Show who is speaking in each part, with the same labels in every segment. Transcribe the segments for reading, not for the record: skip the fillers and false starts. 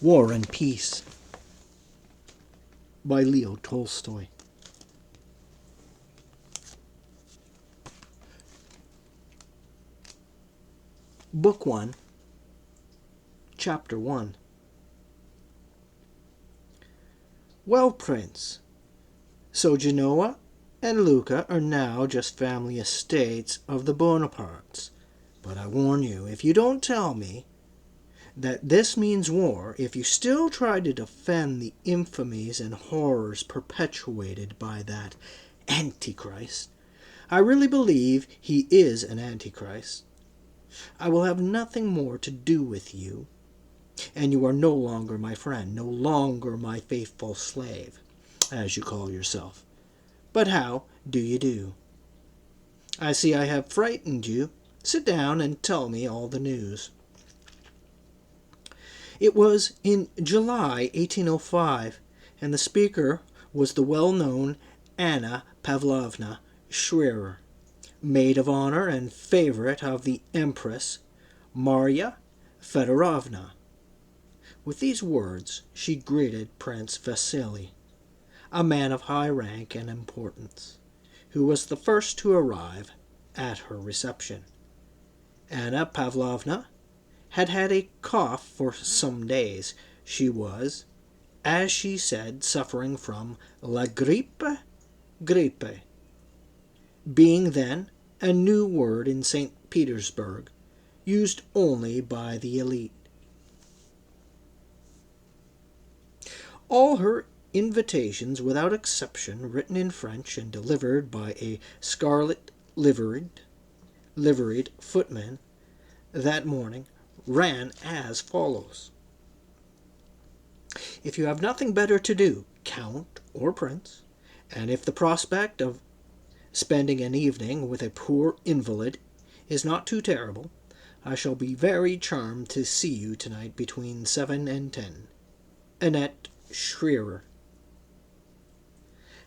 Speaker 1: War and Peace by Leo Tolstoy. Book 1, Chapter 1. Well, Prince, so Genoa and Lucca are now just family estates of the Bonapartes. But I warn you, if you don't tell me that this means war, if you still try to defend the infamies and horrors perpetuated by that Antichrist, I really believe he is an Antichrist, I will have nothing more to do with you, and you are no longer my friend, no longer my faithful slave, as you call yourself. But how do you do? I see I have frightened you. Sit down and tell me all the news. It was in July 1805, and the speaker was the well-known Anna Pavlovna Schwerer, maid of honor and favorite of the Empress Maria Fedorovna. With these words she greeted Prince Vasily, a man of high rank and importance, who was the first to arrive at her reception. Anna Pavlovna had had a cough for some days. She was, as she said, suffering from la grippe, being then a new word in St. Petersburg, used only by the elite. All her invitations, without exception, written in French and delivered by a scarlet liveried footman that morning, ran as follows: If you have nothing better to do, Count or Prince, and if the prospect of spending an evening with a poor invalid is not too terrible, I shall be very charmed to see you tonight between 7 and 10. Annette Schwerer.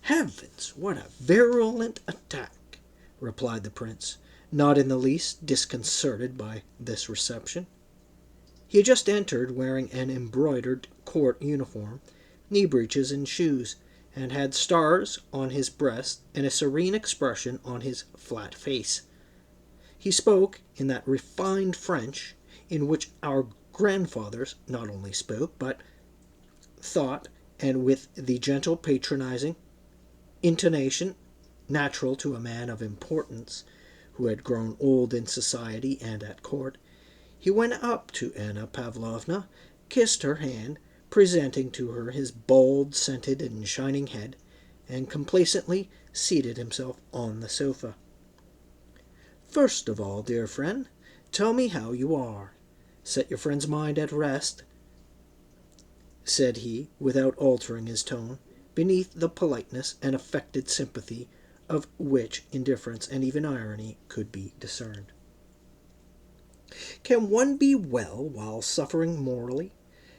Speaker 1: Heavens, what a virulent attack, replied the prince, not in the least disconcerted by this reception. He had just entered wearing an embroidered court uniform, knee breeches and shoes, and had stars on his breast and a serene expression on his flat face. He spoke in that refined French in which our grandfathers not only spoke, but thought, and with the gentle patronizing intonation natural to a man of importance who had grown old in society and at court. He went up to Anna Pavlovna, kissed her hand, presenting to her his bald, scented, and shining head, and complacently seated himself on the sofa. First of all, dear friend, tell me how you are. Set your friend's mind at rest, said he, without altering his tone, beneath the politeness and affected sympathy of which indifference and even irony could be discerned. Can one be well while suffering morally?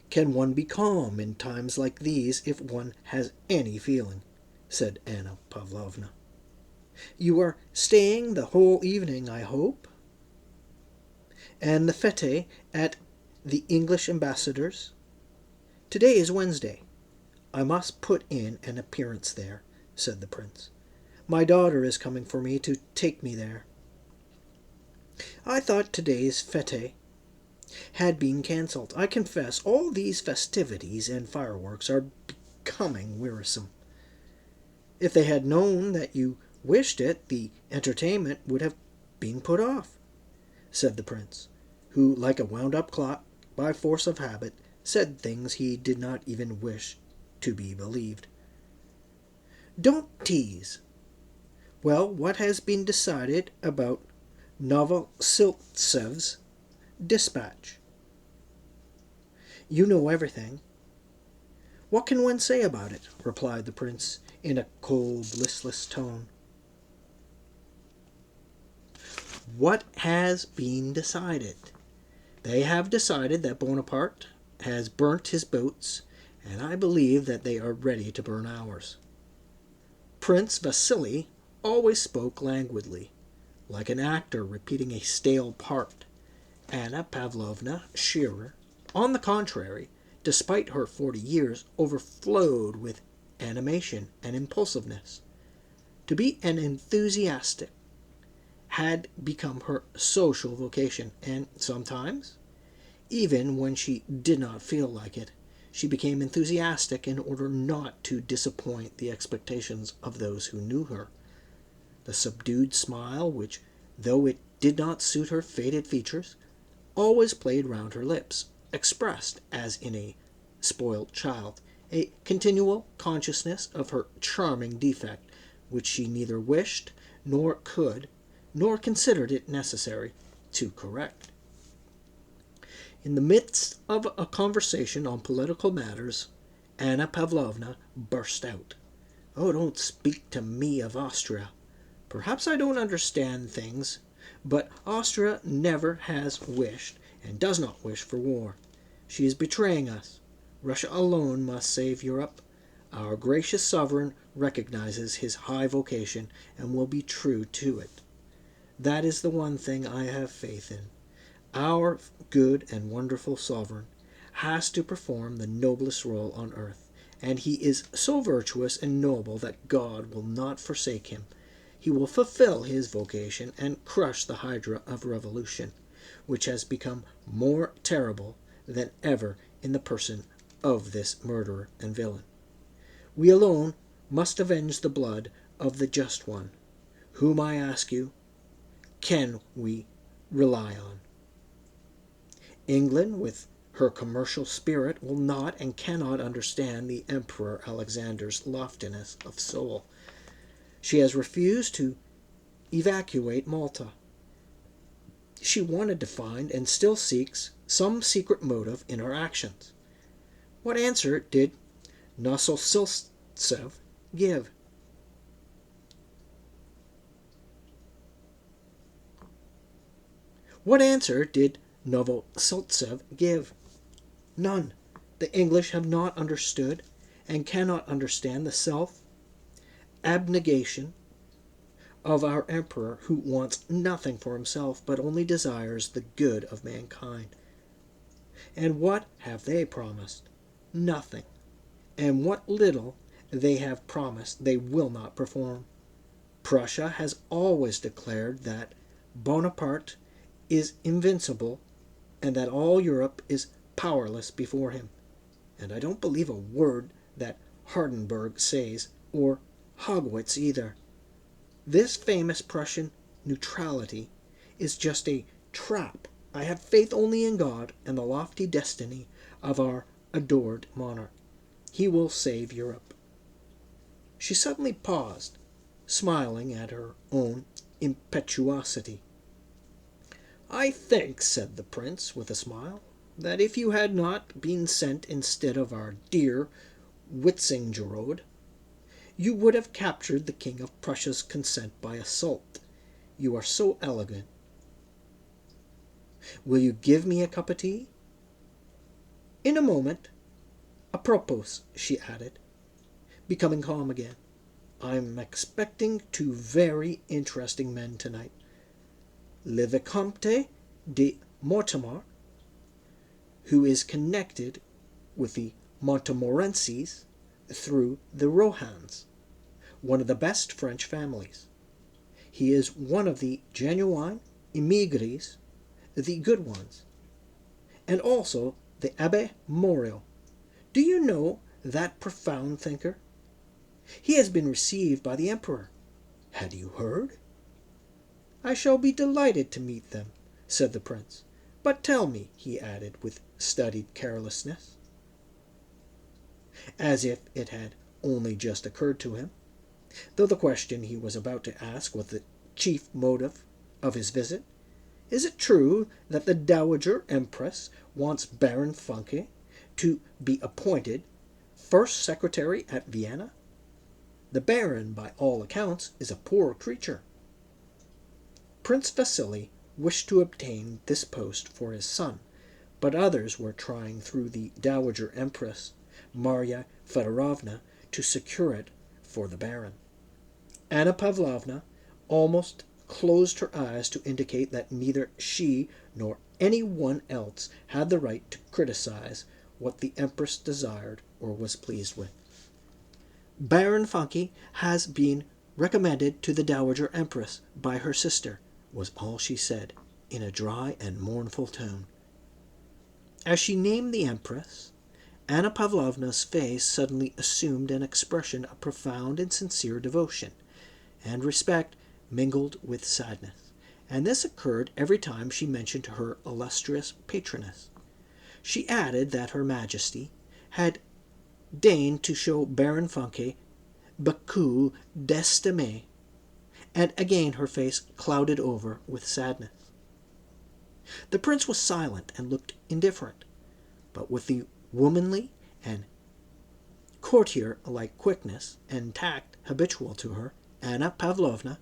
Speaker 1: Can one be calm in times like these if one has any feeling? Said Anna Pavlovna. You are staying the whole evening, I hope? And the fete at the English ambassador's? Today is Wednesday. I must put in an appearance there, said the prince. My daughter is coming for me to take me there. I thought today's fete had been cancelled. I confess all these festivities and fireworks are becoming wearisome. If they had known that you wished it, the entertainment would have been put off, said the prince, who, like a wound-up clock, by force of habit, said things he did not even wish to be believed. Don't tease. Well, what has been decided about Novosiltsev's dispatch? You know everything. What can one say about it? Replied the prince in a cold, listless tone. What has been decided? They have decided that Bonaparte has burnt his boats, and I believe that they are ready to burn ours. Prince Vasily always spoke languidly, like an actor repeating a stale part. Anna Pavlovna Schwerer, on the contrary, despite her 40 years, overflowed with animation and impulsiveness. To be an enthusiastic had become her social vocation, and sometimes, even when she did not feel like it, she became enthusiastic in order not to disappoint the expectations of those who knew her. The subdued smile, which, though it did not suit her faded features, always played round her lips, expressed, as in a spoilt child, a continual consciousness of her charming defect, which she neither wished, nor could, nor considered it necessary to correct. In the midst of a conversation on political matters, Anna Pavlovna burst out. "Oh, don't speak to me of Austria. Perhaps I don't understand things, but Austria never has wished and does not wish for war. She is betraying us. Russia alone must save Europe. Our gracious sovereign recognizes his high vocation and will be true to it. That is the one thing I have faith in. Our good and wonderful sovereign has to perform the noblest role on earth, and he is so virtuous and noble that God will not forsake him. He will fulfill his vocation and crush the hydra of revolution, which has become more terrible than ever in the person of this murderer and villain. We alone must avenge the blood of the just one, whom, I ask you, can we rely on? England, with her commercial spirit, will not and cannot understand the Emperor Alexander's loftiness of soul. She has refused to evacuate Malta. She wanted to find, and still seeks, some secret motive in her actions. What answer did Novosiltsev give? What answer did Novosiltsev give? None. The English have not understood and cannot understand the self-abnegation of our emperor, who wants nothing for himself but only desires the good of mankind. And what have they promised? Nothing. And what little they have promised they will not perform. Prussia has always declared that Bonaparte is invincible and that all Europe is powerless before him. And I don't believe a word that Hardenberg says, or Haugwitz either. This famous Prussian neutrality is just a trap. I have faith only in God and the lofty destiny of our adored monarch. He will save Europe." She suddenly paused, smiling at her own impetuosity. "I think," said the prince, with a smile, "that if you had not been sent instead of our dear Witzingerode, you would have captured the King of Prussia's consent by assault. You are so elegant. Will you give me a cup of tea?" "In a moment. Apropos," she added, becoming calm again, "I'm expecting two very interesting men tonight. Le Vicomte de Mortemar, who is connected with the Montmorencys through the Rohans, one of the best French families. He is one of the genuine émigrés, the good ones. And also the Abbé Moreau. Do you know that profound thinker? He has been received by the Emperor. Had you heard?" "I shall be delighted to meet them," said the prince. "But tell me," he added with studied carelessness, as if it had only just occurred to him, though the question he was about to ask was the chief motive of his visit, "is it true that the Dowager Empress wants Baron Funke to be appointed first secretary at Vienna? The Baron, by all accounts, is a poor creature." Prince Vasily wished to obtain this post for his son, but others were trying through the Dowager Empress, Marya Fedorovna, to secure it for the Baron. Anna Pavlovna almost closed her eyes to indicate that neither she nor any one else had the right to criticize what the Empress desired or was pleased with. Baron Funke has been recommended to the Dowager Empress by her sister, was all she said, in a dry and mournful tone. As she named the Empress, Anna Pavlovna's face suddenly assumed an expression of profound and sincere devotion and respect mingled with sadness, and this occurred every time she mentioned her illustrious patroness. She added that Her Majesty had deigned to show Baron Funke beaucoup d'estime, and again her face clouded over with sadness. The prince was silent and looked indifferent, but with the womanly and courtier-like quickness and tact habitual to her, Anna Pavlovna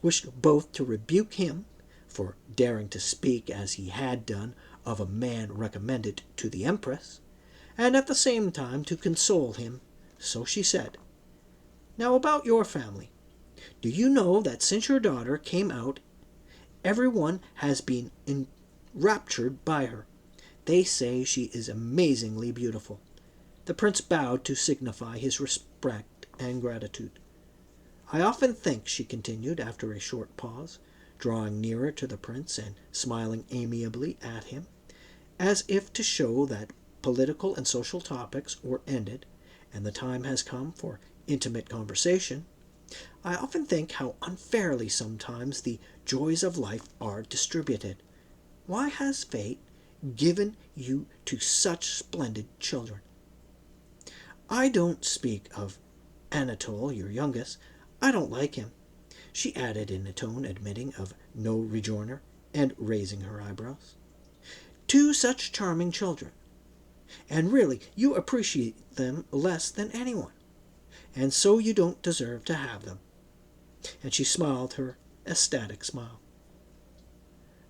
Speaker 1: wished both to rebuke him for daring to speak as he had done of a man recommended to the Empress, and at the same time to console him. So she said, "Now about your family. Do you know that since your daughter came out, everyone has been enraptured by her? They say she is amazingly beautiful." The prince bowed to signify his respect and gratitude. "I often think," she continued after a short pause, drawing nearer to the prince and smiling amiably at him, as if to show that political and social topics were ended, and the time has come for intimate conversation, "I often think how unfairly sometimes the joys of life are distributed. Why has fate given you to such splendid children? I don't speak of Anatole, your youngest. I don't like him," she added in a tone admitting of no rejoinder, and raising her eyebrows. "Two such charming children, and really you appreciate them less than anyone, and so you don't deserve to have them." And she smiled her ecstatic smile.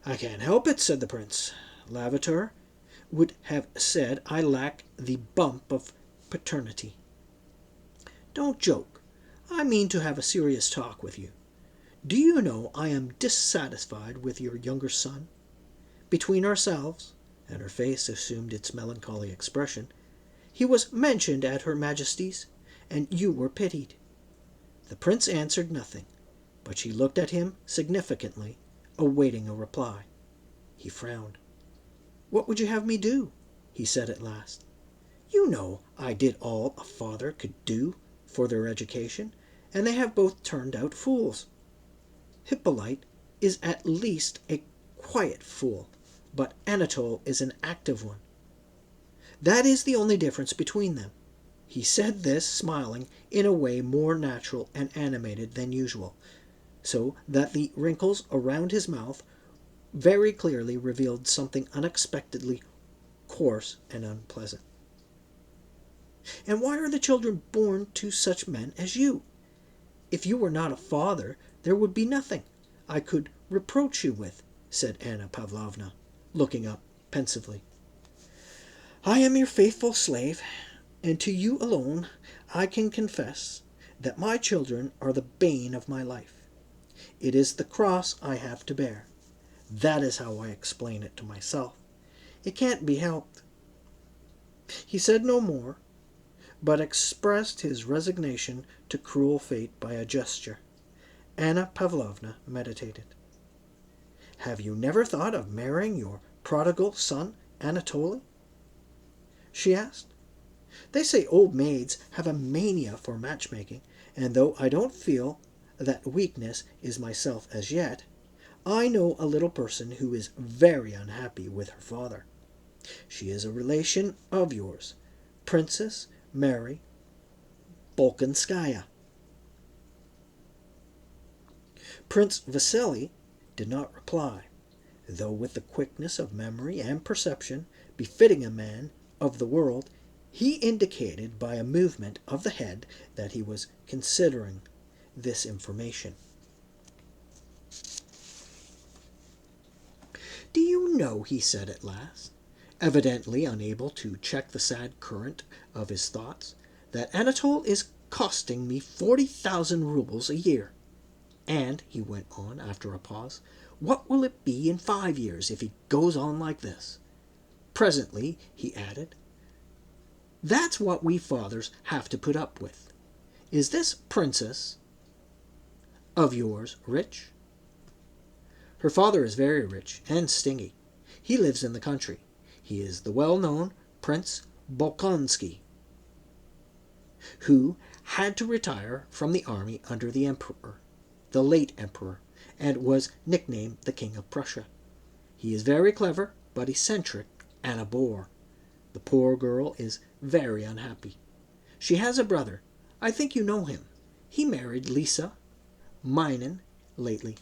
Speaker 1: "I can't help it," said the prince. "Lavater would have said I lack the bump of paternity." "Don't joke. I mean to have a serious talk with you. Do you know I am dissatisfied with your younger son? Between ourselves," and her face assumed its melancholy expression, "he was mentioned at Her Majesty's, and you were pitied." The prince answered nothing, but she looked at him significantly, awaiting a reply. He frowned. "What would you have me do?" he said at last. "You know I did all a father could do for their education, and they have both turned out fools. Hippolyte is at least a quiet fool, but Anatole is an active one. That is the only difference between them." He said this smiling in a way more natural and animated than usual, so that the wrinkles around his mouth very clearly revealed something unexpectedly coarse and unpleasant. "And why are the children born to such men as you? If you were not a father, there would be nothing I could reproach you with," said Anna Pavlovna, looking up pensively. "I am your faithful slave, and to you alone I can confess that my children are the bane of my life. It is the cross I have to bear. That is how I explain it to myself. It can't be helped." He said no more, but expressed his resignation to cruel fate by a gesture. Anna Pavlovna meditated. "Have you never thought of marrying your prodigal son, Anatole?" she asked. "They say old maids have a mania for matchmaking, and though I don't feel that weakness is myself as yet, I know a little person who is very unhappy with her father. She is a relation of yours, Princess Mary Bolkonskaya." Prince Vasily did not reply, though with the quickness of memory and perception befitting a man of the world, he indicated by a movement of the head that he was considering this information. "Do you know," he said at last, evidently unable to check the sad current of his thoughts, "that Anatole is costing me 40,000 roubles a year? And," he went on after a pause, "what will it be in 5 years if he goes on like this? Presently," he added, That's what we fathers have to put up with. Is this princess of yours rich?" "Her father is very rich and stingy. He lives in the country. He is the well-known Prince Bolkonsky, who had to retire from the army under the Emperor, the late Emperor, and was nicknamed the King of Prussia. He is very clever, but eccentric and a bore. The poor girl is very unhappy. She has a brother. I think you know him. He married Lisa Minin lately.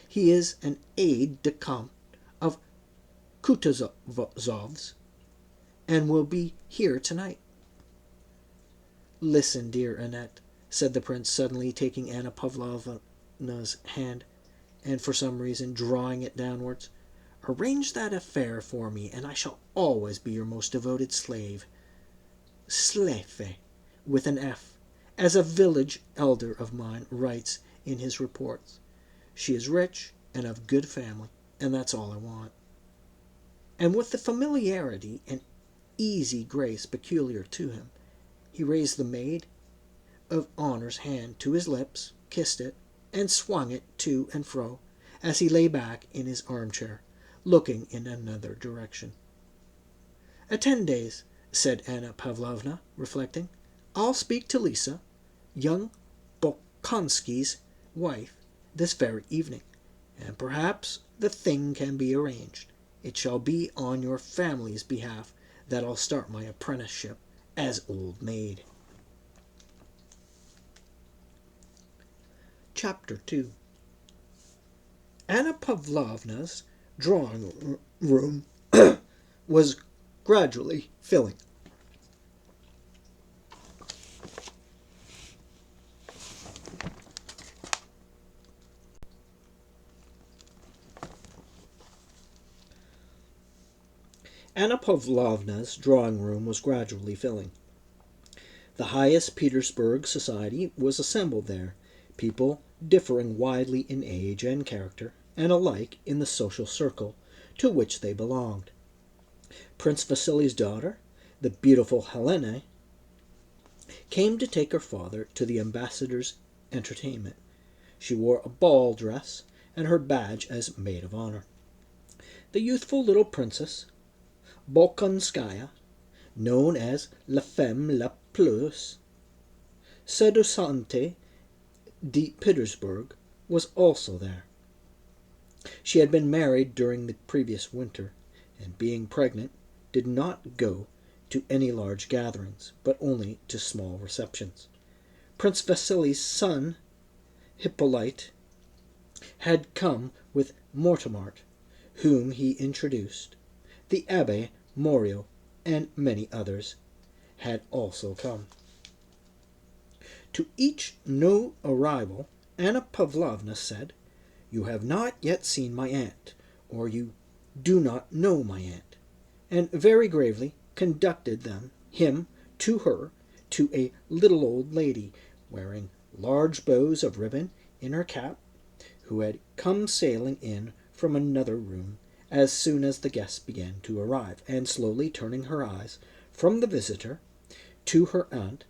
Speaker 1: He is an aide-de-camp of Kutuzov's and will be here tonight." "Listen, dear Annette," said the prince, suddenly taking Anna Pavlovna's hand, and for some reason drawing it downwards. "Arrange that affair for me, and I shall always be your most devoted slave. Slave, with an F, as a village elder of mine writes in his reports. She is rich and of good family, and that's all I want." And with the familiarity and easy grace peculiar to him, he raised the maid of honor's hand to his lips, kissed it, and swung it to and fro as he lay back in his armchair, looking in another direction. "Attend, said Anna Pavlovna, reflecting. "I'll speak to Lisa, young Bolkonsky's wife, this very evening, and perhaps the thing can be arranged. It shall be on your family's behalf that I'll start my apprenticeship as old maid." Chapter 2. Anna Pavlovna's drawing room was gradually filling. Anna Pavlovna's drawing-room was gradually filling. The highest Petersburg society was assembled there, people differing widely in age and character, and alike in the social circle to which they belonged. Prince Vasili's daughter, the beautiful Helene, came to take her father to the ambassador's entertainment. She wore a ball dress, and her badge as maid of honor. The youthful little princess, Bolkonskaya, known as la femme la plus séduisante de Petersburg, was also there. She had been married during the previous winter, and being pregnant, did not go to any large gatherings, but only to small receptions. Prince Vasili's son, Hippolyte, had come with Mortemart, whom he introduced. The Abbé Morio and many others had also come. To each new arrival, Anna Pavlovna said, "You have not yet seen my aunt, or you do not know my aunt," and very gravely conducted him to her, to a little old lady, wearing large bows of ribbon in her cap, who had come sailing in from another room as soon as the guests began to arrive, and slowly turning her eyes from the visitor to her aunt,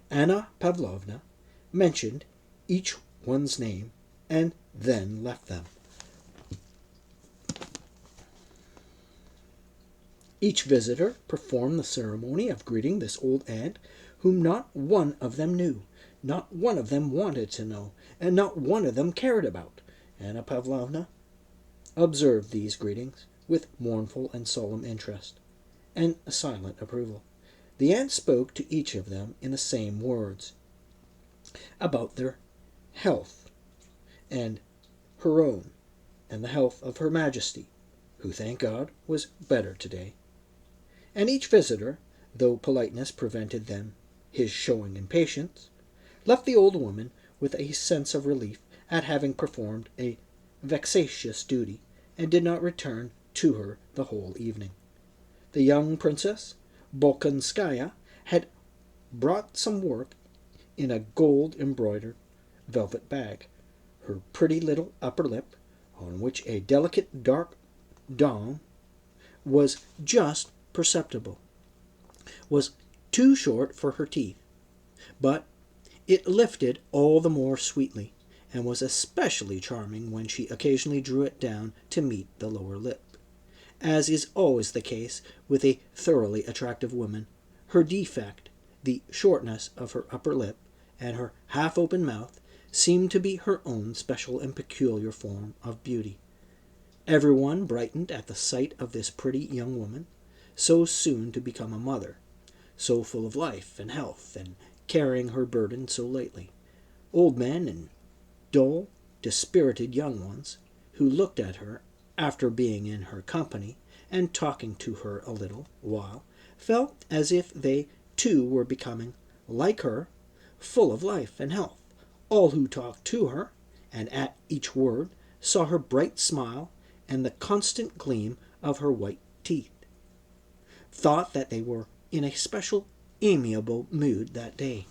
Speaker 1: Anna Pavlovna mentioned each one's name, and then left them. Each visitor performed the ceremony of greeting this old aunt, whom not one of them knew, not one of them wanted to know, and not one of them cared about. Anna Pavlovna observed these greetings with mournful and solemn interest, and silent approval. The aunt spoke to each of them in the same words, about their health, and her own, and the health of Her Majesty, who, thank God, was better today. And each visitor, though politeness prevented them his showing impatience, left the old woman with a sense of relief at having performed a vexatious duty, and did not return to her the whole evening. The young princess, Bolkonskaya, had brought some work in a gold-embroidered velvet bag. Her pretty little upper lip, on which a delicate dark dawn was just perceptible, was too short for her teeth, but it lifted all the more sweetly, and was especially charming when she occasionally drew it down to meet the lower lip. As is always the case with a thoroughly attractive woman, her defect, the shortness of her upper lip, and her half-open mouth, seemed to be her own special and peculiar form of beauty. Everyone brightened at the sight of this pretty young woman, so soon to become a mother, so full of life and health, and carrying her burden so lightly. Old men and dull, dispirited young ones, who looked at her after being in her company and talking to her a little while, felt as if they too were becoming, like her, full of life and health. All who talked to her, and at each word saw her bright smile and the constant gleam of her white teeth, thought that they were in a special amiable mood that day.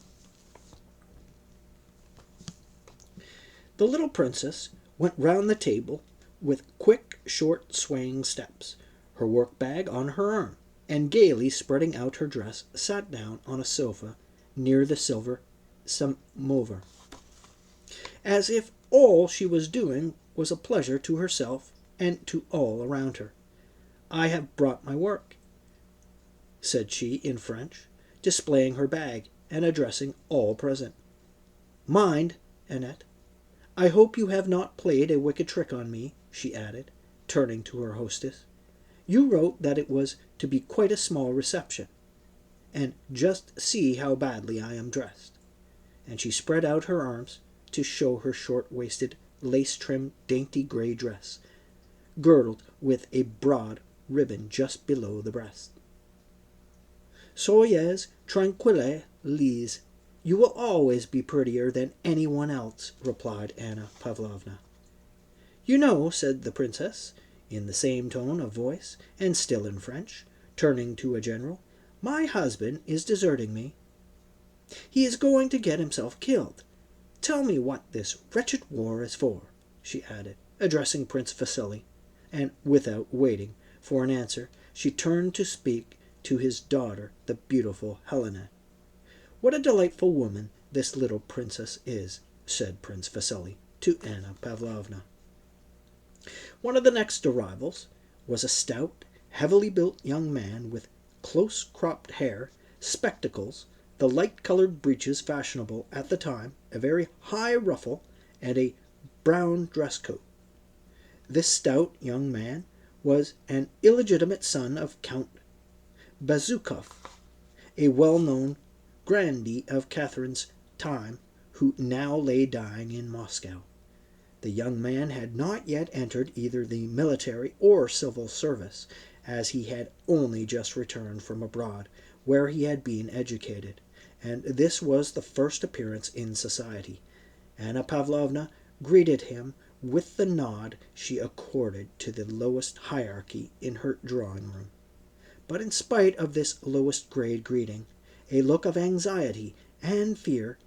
Speaker 1: The little princess went round the table with quick, short, swaying steps, her work-bag on her arm, and gaily spreading out her dress, sat down on a sofa near the silver samovar, as if all she was doing was a pleasure to herself and to all around her. "I have brought my work," said she in French, displaying her bag and addressing all present. "Mind, Annette, I hope you have not played a wicked trick on me," she added, turning to her hostess. "You wrote that it was to be quite a small reception, and just see how badly I am dressed." And she spread out her arms to show her short-waisted, lace-trimmed, dainty grey dress, girdled with a broad ribbon just below the breast. "Soyez tranquille, Lise. You will always be prettier than any one else," replied Anna Pavlovna. "You know," said the princess, in the same tone of voice, and still in French, turning to a general, "my husband is deserting me. He is going to get himself killed. Tell me what this wretched war is for," she added, addressing Prince Vasily, and without waiting for an answer, she turned to speak to his daughter, the beautiful Helena. "What a delightful woman this little princess is," said Prince Vasily to Anna Pavlovna. One of the next arrivals was a stout, heavily built young man with close-cropped hair, spectacles, the light-colored breeches fashionable at the time, a very high ruffle, and a brown dress-coat. This stout young man was an illegitimate son of Count Bezúkhov, a well-known grandee of Catherine's time, who now lay dying in Moscow. The young man had not yet entered either the military or civil service, as he had only just returned from abroad, where he had been educated, and this was the first appearance in society. Anna Pavlovna greeted him with the nod she accorded to the lowest hierarchy in her drawing-room. But in spite of this lowest-grade greeting, a look of anxiety and fear,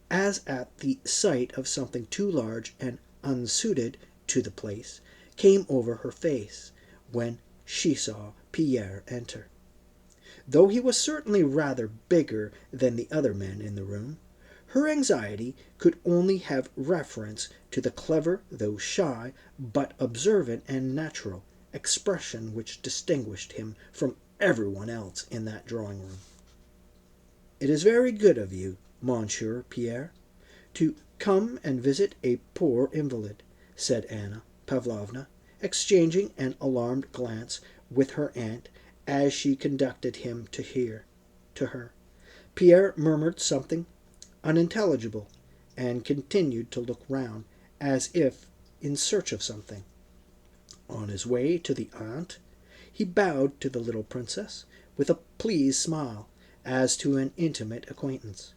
Speaker 1: as at the sight of something too large and unsuited to the place, came over her face when she saw Pierre enter. Though he was certainly rather bigger than the other men in the room, her anxiety could only have reference to the clever, though shy, but observant and natural expression which distinguished him from everyone else in that drawing-room. "It is very good of you, Monsieur Pierre, to come and visit a poor invalid," said Anna Pavlovna, exchanging an alarmed glance with her aunt as she conducted him to her. Pierre murmured something unintelligible, and continued to look round as if in search of something. On his way to the aunt, he bowed to the little princess with a pleased smile, as to an intimate acquaintance.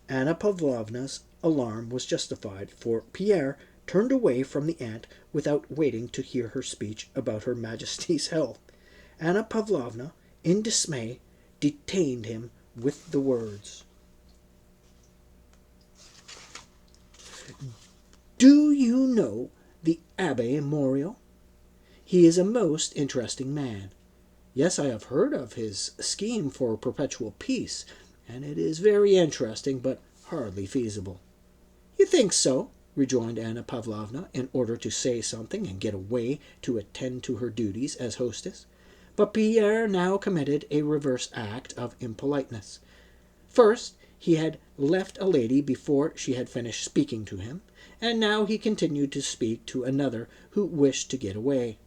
Speaker 1: Anna Pavlovna's alarm was justified, for Pierre turned away from the aunt without waiting to hear her speech about Her Majesty's health. Anna Pavlovna, in dismay, detained him with the words, "Do you know the Abbé Moriot? He is a most interesting man. Yes, I have heard of his scheme for perpetual peace, and it is very interesting, but hardly feasible." "You think so?" rejoined Anna Pavlovna, in order to say something and get away to attend to her duties as hostess. But Pierre now committed a reverse act of impoliteness. First, he had left a lady before she had finished speaking to him, and now he continued to speak to another who wished to get away.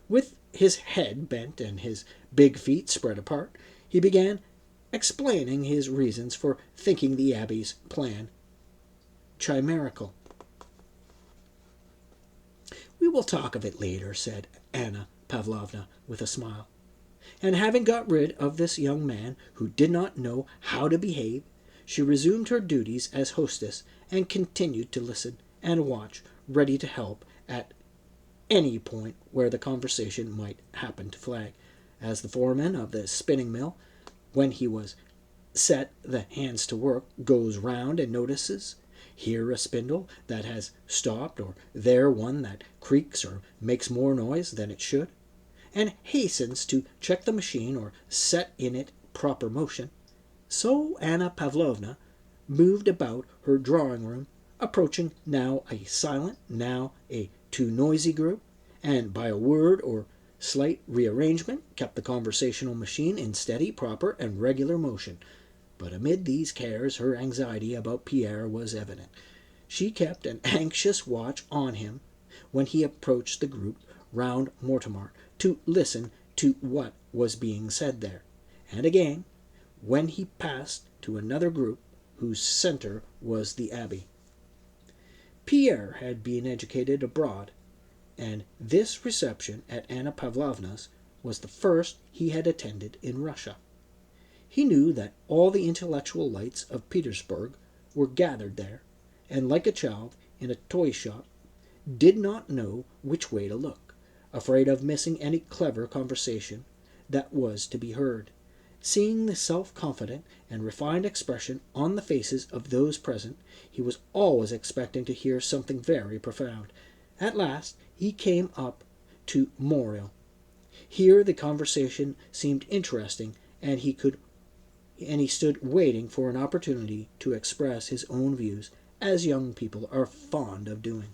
Speaker 1: With his head bent and his big feet spread apart, he began explaining his reasons for thinking the Abbey's plan chimerical. "We will talk of it later," said Anna Pavlovna with a smile. And having got rid of this young man who did not know how to behave, she resumed her duties as hostess and continued to listen and watch, ready to help at any point where the conversation might happen to flag, as the foreman of the spinning mill, when he was set the hands to work, goes round and notices here a spindle that has stopped, or there one that creaks or makes more noise than it should, and hastens to check the machine or set in it proper motion. So Anna Pavlovna moved about her drawing-room, approaching now a silent, now a too noisy group, and by a word or slight rearrangement kept the conversational machine in steady, proper, and regular motion. But amid these cares her anxiety about Pierre was evident. She kept an anxious watch on him when he approached the group round Mortemart to listen to what was being said there, and again when he passed to another group whose centre was the Abbey. Pierre had been educated abroad, and this reception at Anna Pavlovna's was the first he had attended in Russia. He knew that all the intellectual lights of Petersburg were gathered there, and like a child in a toy shop, did not know which way to look, afraid of missing any clever conversation that was to be heard. Seeing the self-confident and refined expression on the faces of those present, he was always expecting to hear something very profound. At last he came up to Morel. Here the conversation seemed interesting, and he stood waiting for an opportunity to express his own views, as young people are fond of doing.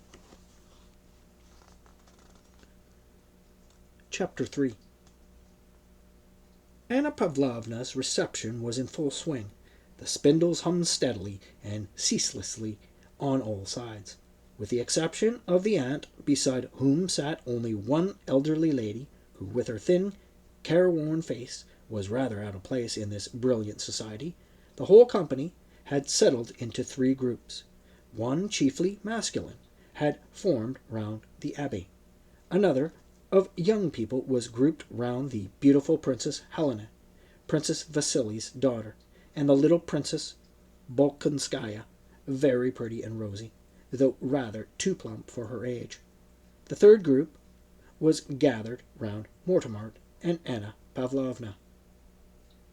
Speaker 1: Chapter 3. Anna Pavlovna's reception was in full swing. The spindles hummed steadily and ceaselessly on all sides, with the exception of the aunt, beside whom sat only one elderly lady, who, with her thin, careworn face, was rather out of place in this brilliant society. The whole company had settled into three groups. One, chiefly masculine, had formed round the Abbey. Another, of young people, was grouped round the beautiful Princess Helena, Princess Vasili's daughter, and the little Princess Bolkonskaya, very pretty and rosy, though rather too plump for her age. The third group was gathered round Mortemart and Anna Pavlovna.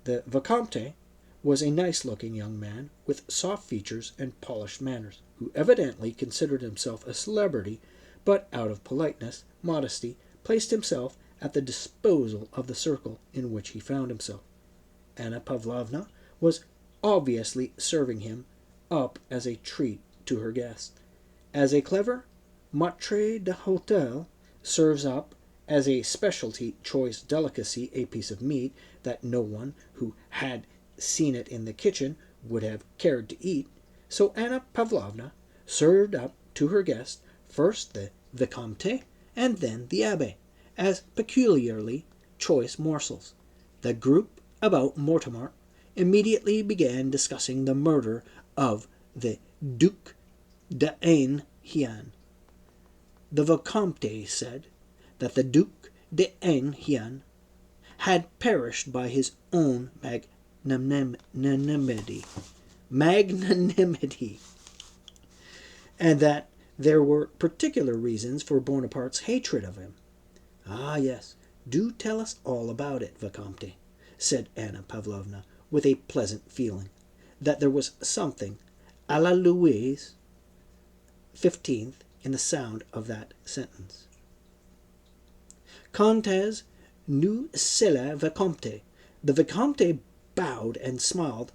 Speaker 1: The Vicomte was a nice-looking young man with soft features and polished manners, who evidently considered himself a celebrity, but out of politeness, modesty, placed himself at the disposal of the circle in which he found himself. Anna Pavlovna was obviously serving him up as a treat to her guest, as a clever maitre d'hotel serves up as a specialty choice delicacy a piece of meat that no one who had seen it in the kitchen would have cared to eat. So Anna Pavlovna served up to her guest first the Vicomte and then the Abbé, as peculiarly choice morsels. The group about Mortemart immediately began discussing the murder of the Duc d'Enghien. The Vicomte said that the Duc d'Enghien had perished by his own magnanimity, and that there were particular reasons for Bonaparte's hatred of him. "Ah, yes, do tell us all about it, Vicomte," said Anna Pavlovna, with a pleasant feeling that there was something à la Louis XV in the sound of that sentence. Comtesse nous c'est le Vicomte. The Vicomte bowed and smiled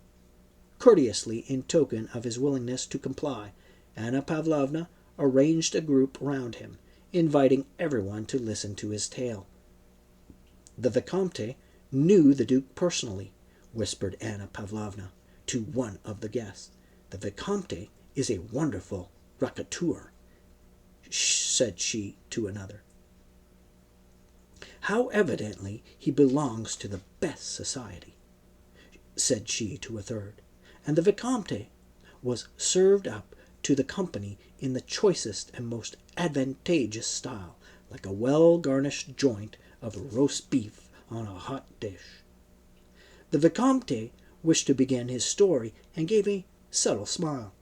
Speaker 1: courteously in token of his willingness to comply. Anna Pavlovna arranged a group round him, inviting everyone to listen to his tale. The Vicomte knew the Duke personally, whispered Anna Pavlovna to one of the guests. The Vicomte is a wonderful raconteur, said she to another. How evidently he belongs to the best society, said she to a third. And the Vicomte was served up to the company in the choicest and most advantageous style, like a well-garnished joint of roast beef on a hot dish. The Vicomte wished to begin his story and gave a subtle smile.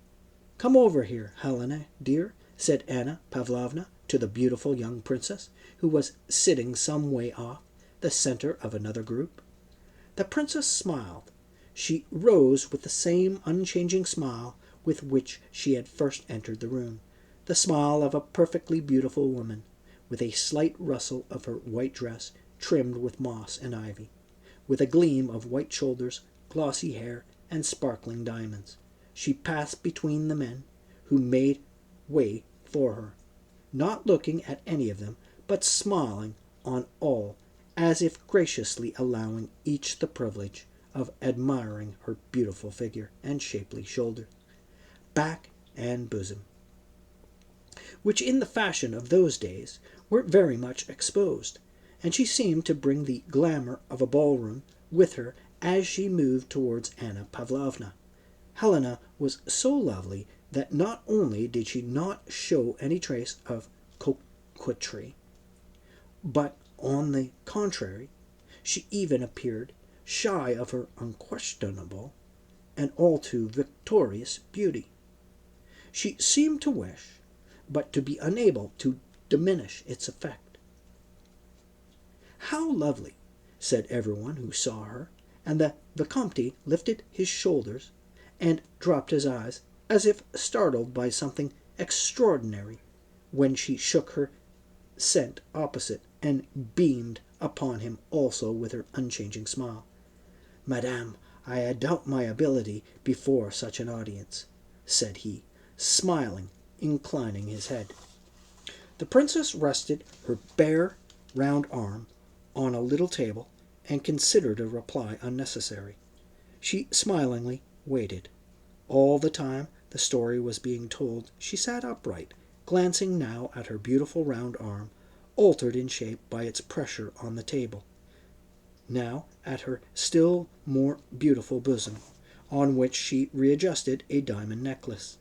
Speaker 1: "Come over here, Helena, dear," said Anna Pavlovna to the beautiful young princess, who was sitting some way off, the center of another group. The princess smiled. She rose with the same unchanging smile with which she had first entered the room, the smile of a perfectly beautiful woman, with a slight rustle of her white dress trimmed with moss and ivy, with a gleam of white shoulders, glossy hair, and sparkling diamonds. She passed between the men, who made way for her, not looking at any of them, but smiling on all, as if graciously allowing each the privilege of admiring her beautiful figure and shapely shoulders, back, and bosom, which in the fashion of those days were very much exposed, and she seemed to bring the glamour of a ballroom with her as she moved towards Anna Pavlovna. Helena was so lovely that not only did she not show any trace of coquetry, but on the contrary, she even appeared shy of her unquestionable and all too victorious beauty. She seemed to wish, but to be unable to diminish its effect. "How lovely!" said everyone who saw her, and the Vicomte lifted his shoulders and dropped his eyes, as if startled by something extraordinary, when she shook her scent opposite, and beamed upon him also with her unchanging smile. "Madame, I doubt my ability before such an audience," said he, smiling, inclining his head. The princess rested her bare, round arm on a little table, and considered a reply unnecessary. She smilingly waited. All the time the story was being told, she sat upright, glancing now at her beautiful round arm, altered in shape by its pressure on the table, now at her still more beautiful bosom, on which she readjusted a diamond necklace.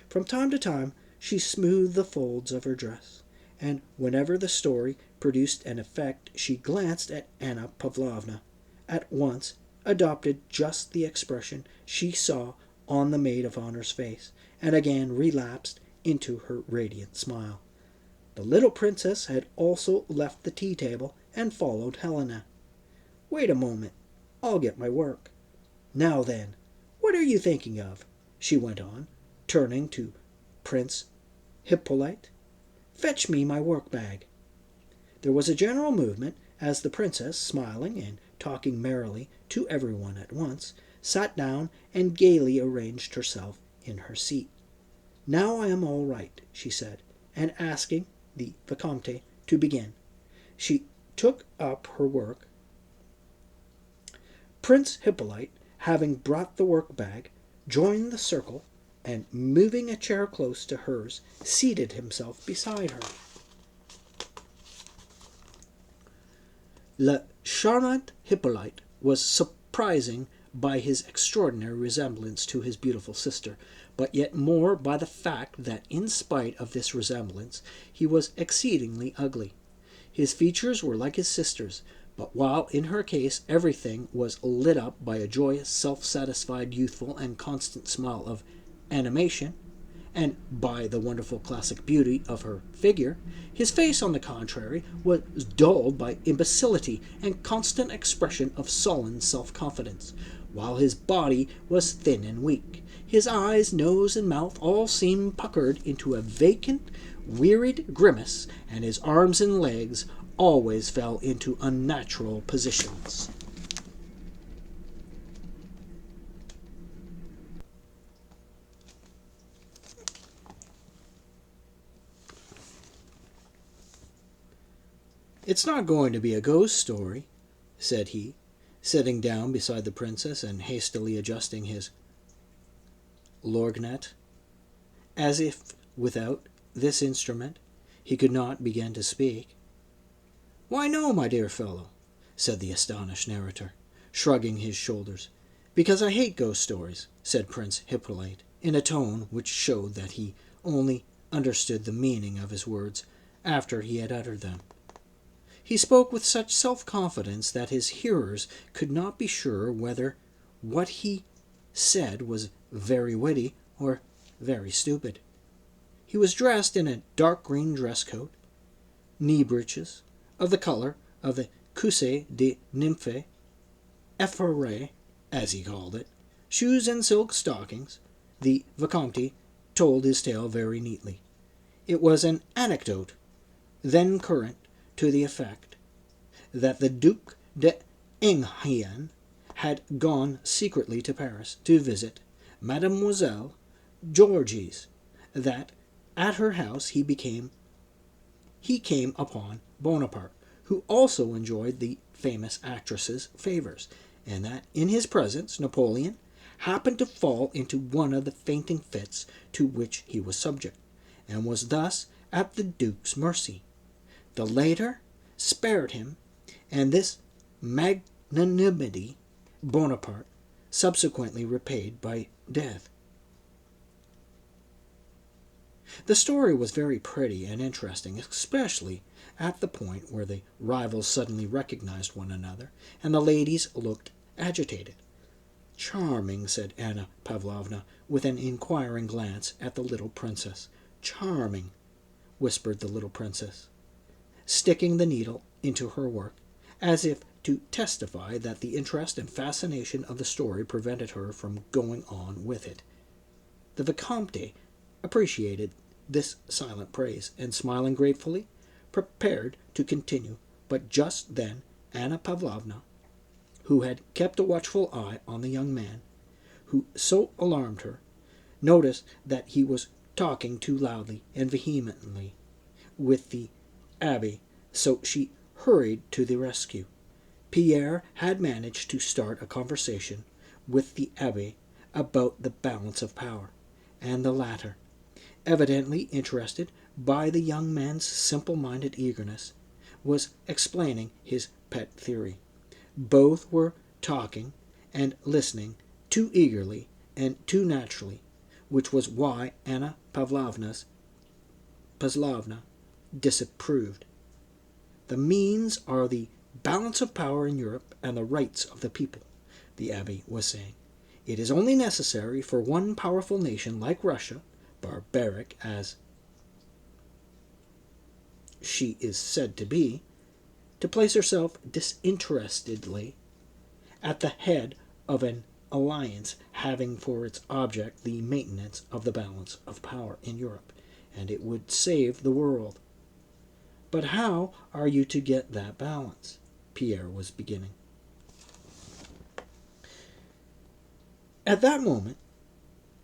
Speaker 1: From time to time she smoothed the folds of her dress, and whenever the story produced an effect she glanced at Anna Pavlovna, at once adopted just the expression she saw on the maid of honor's face, and again relapsed into her radiant smile. The little princess had also left the tea-table and followed Helena. "Wait a moment, I'll get my work. Now then, what are you thinking of?" she went on, turning to Prince Hippolyte. "Fetch me my work-bag." There was a general movement, as the princess, smiling and talking merrily to everyone at once, sat down and gaily arranged herself in her seat. "Now I am all right," she said, and asking the Vicomte to begin, she took up her work. Prince Hippolyte, having brought the work-bag, joined the circle, and moving a chair close to hers, seated himself beside her. Le charmant Hippolyte was surprising by his extraordinary resemblance to his beautiful sister, but yet more by the fact that in spite of this resemblance he was exceedingly ugly. His features were like his sister's, but while in her case everything was lit up by a joyous, self-satisfied, youthful, and constant smile of animation, and by the wonderful classic beauty of her figure, his face, on the contrary, was dulled by imbecility and constant expression of sullen self-confidence, while his body was thin and weak. His eyes, nose, and mouth all seemed puckered into a vacant, wearied grimace, and his arms and legs always fell into unnatural positions. "It's not going to be a ghost story," said he, sitting down beside the princess and hastily adjusting his lorgnette, as if without this instrument he could not begin to speak. "Why, no, my dear fellow," said the astonished narrator, shrugging his shoulders. "Because I hate ghost stories," said Prince Hippolyte, in a tone which showed that he only understood the meaning of his words after he had uttered them. He spoke with such self-confidence that his hearers could not be sure whether what he said was very witty or very stupid. He was dressed in a dark green dress coat, knee breeches of the colour of the cuisse de nymphe, effarée, as he called it, shoes and silk stockings. The Vicomte told his tale very neatly. It was an anecdote, then current, to the effect that the Duc d'Enghien had gone secretly to Paris to visit Mademoiselle Georges, that at her house he came upon Bonaparte, who also enjoyed the famous actress's favours, and that in his presence Napoleon happened to fall into one of the fainting fits to which he was subject, and was thus at the Duke's mercy. The latter spared him, and this magnanimity Bonaparte subsequently repaid by death. The story was very pretty and interesting, especially at the point where the rivals suddenly recognized one another, and the ladies looked agitated. "Charming," said Anna Pavlovna, with an inquiring glance at the little princess. "Charming," whispered the little princess, sticking the needle into her work, as if to testify that the interest and fascination of the story prevented her from going on with it. The Vicomte appreciated this silent praise, and smiling gratefully, prepared to continue, but just then Anna Pavlovna, who had kept a watchful eye on the young man, who so alarmed her, noticed that he was talking too loudly and vehemently with the abbe, so she hurried to the rescue. Pierre had managed to start a conversation with the abbe about the balance of power, and the latter, evidently interested by the young man's simple-minded eagerness, was explaining his pet theory. Both were talking and listening too eagerly and too naturally, which was why Anna Pavlovna disapproved. "The means are the balance of power in Europe and the rights of the people," the abbe was saying. "It is only necessary for one powerful nation like Russia, barbaric as she is said to be, to place herself disinterestedly at the head of an alliance having for its object the maintenance of the balance of power in Europe, and it would save the world." "But how are you to get that balance?" Pierre was beginning. At that moment,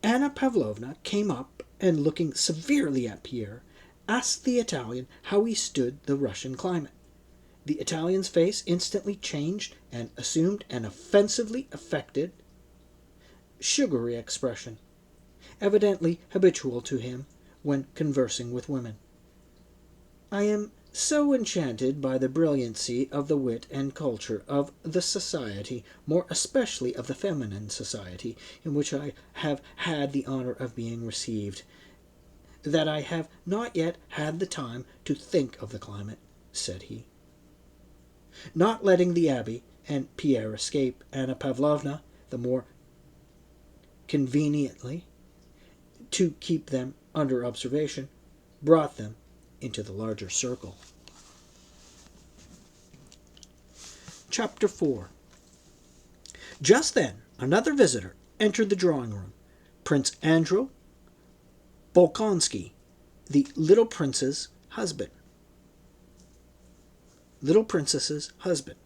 Speaker 1: Anna Pavlovna came up and, looking severely at Pierre, asked the Italian how he stood the Russian climate. The Italian's face instantly changed and assumed an offensively affected, sugary expression, evidently habitual to him when conversing with women. "I am so enchanted by the brilliancy of the wit and culture of the society, more especially of the feminine society, in which I have had the honor of being received, that I have not yet had the time to think of the climate," said he. Not letting the abbe and Pierre escape, Anna Pavlovna, the more conveniently, to keep them under observation, brought them into the larger circle. Chapter 4. Just then another visitor entered the drawing-room, Prince Andrew Bolkonsky, the little prince's husband. little princess's husband.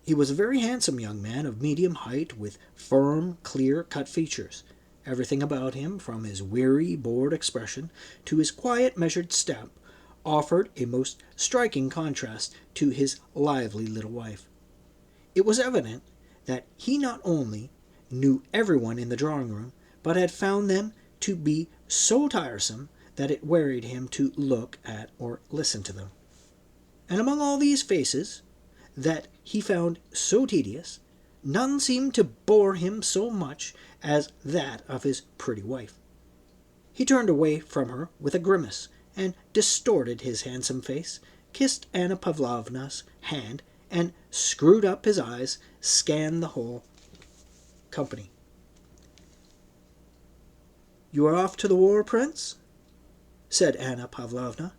Speaker 1: He was a very handsome young man of medium height, with firm, clear-cut features. Everything about him, from his weary, bored expression to his quiet, measured step, offered a most striking contrast to his lively little wife. It was evident that he not only knew everyone in the drawing-room, but had found them to be so tiresome that it wearied him to look at or listen to them. And among all these faces that he found so tedious, none seemed to bore him so much as that of his pretty wife. He turned away from her with a grimace, and distorted his handsome face, kissed Anna Pavlovna's hand, and screwed up his eyes, scanned the whole company. "You are off to the war, Prince?" said Anna Pavlovna.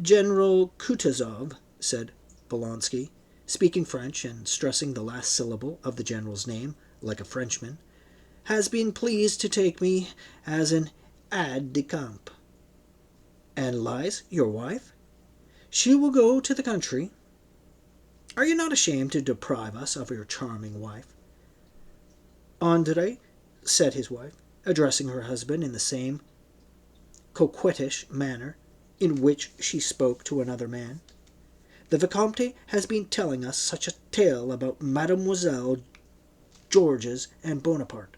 Speaker 1: "General Kutuzov," said Bolkonsky, speaking French and stressing the last syllable of the general's name like a Frenchman, "has been pleased to take me as an aide-de-camp." "And Lies, your wife?" "She will go to the country." "Are you not ashamed to deprive us of your charming wife?" "André," said his wife, addressing her husband in the same coquettish manner in which she spoke to another man, "the Vicomte has been telling us such a tale about Mademoiselle Georges and Bonaparte."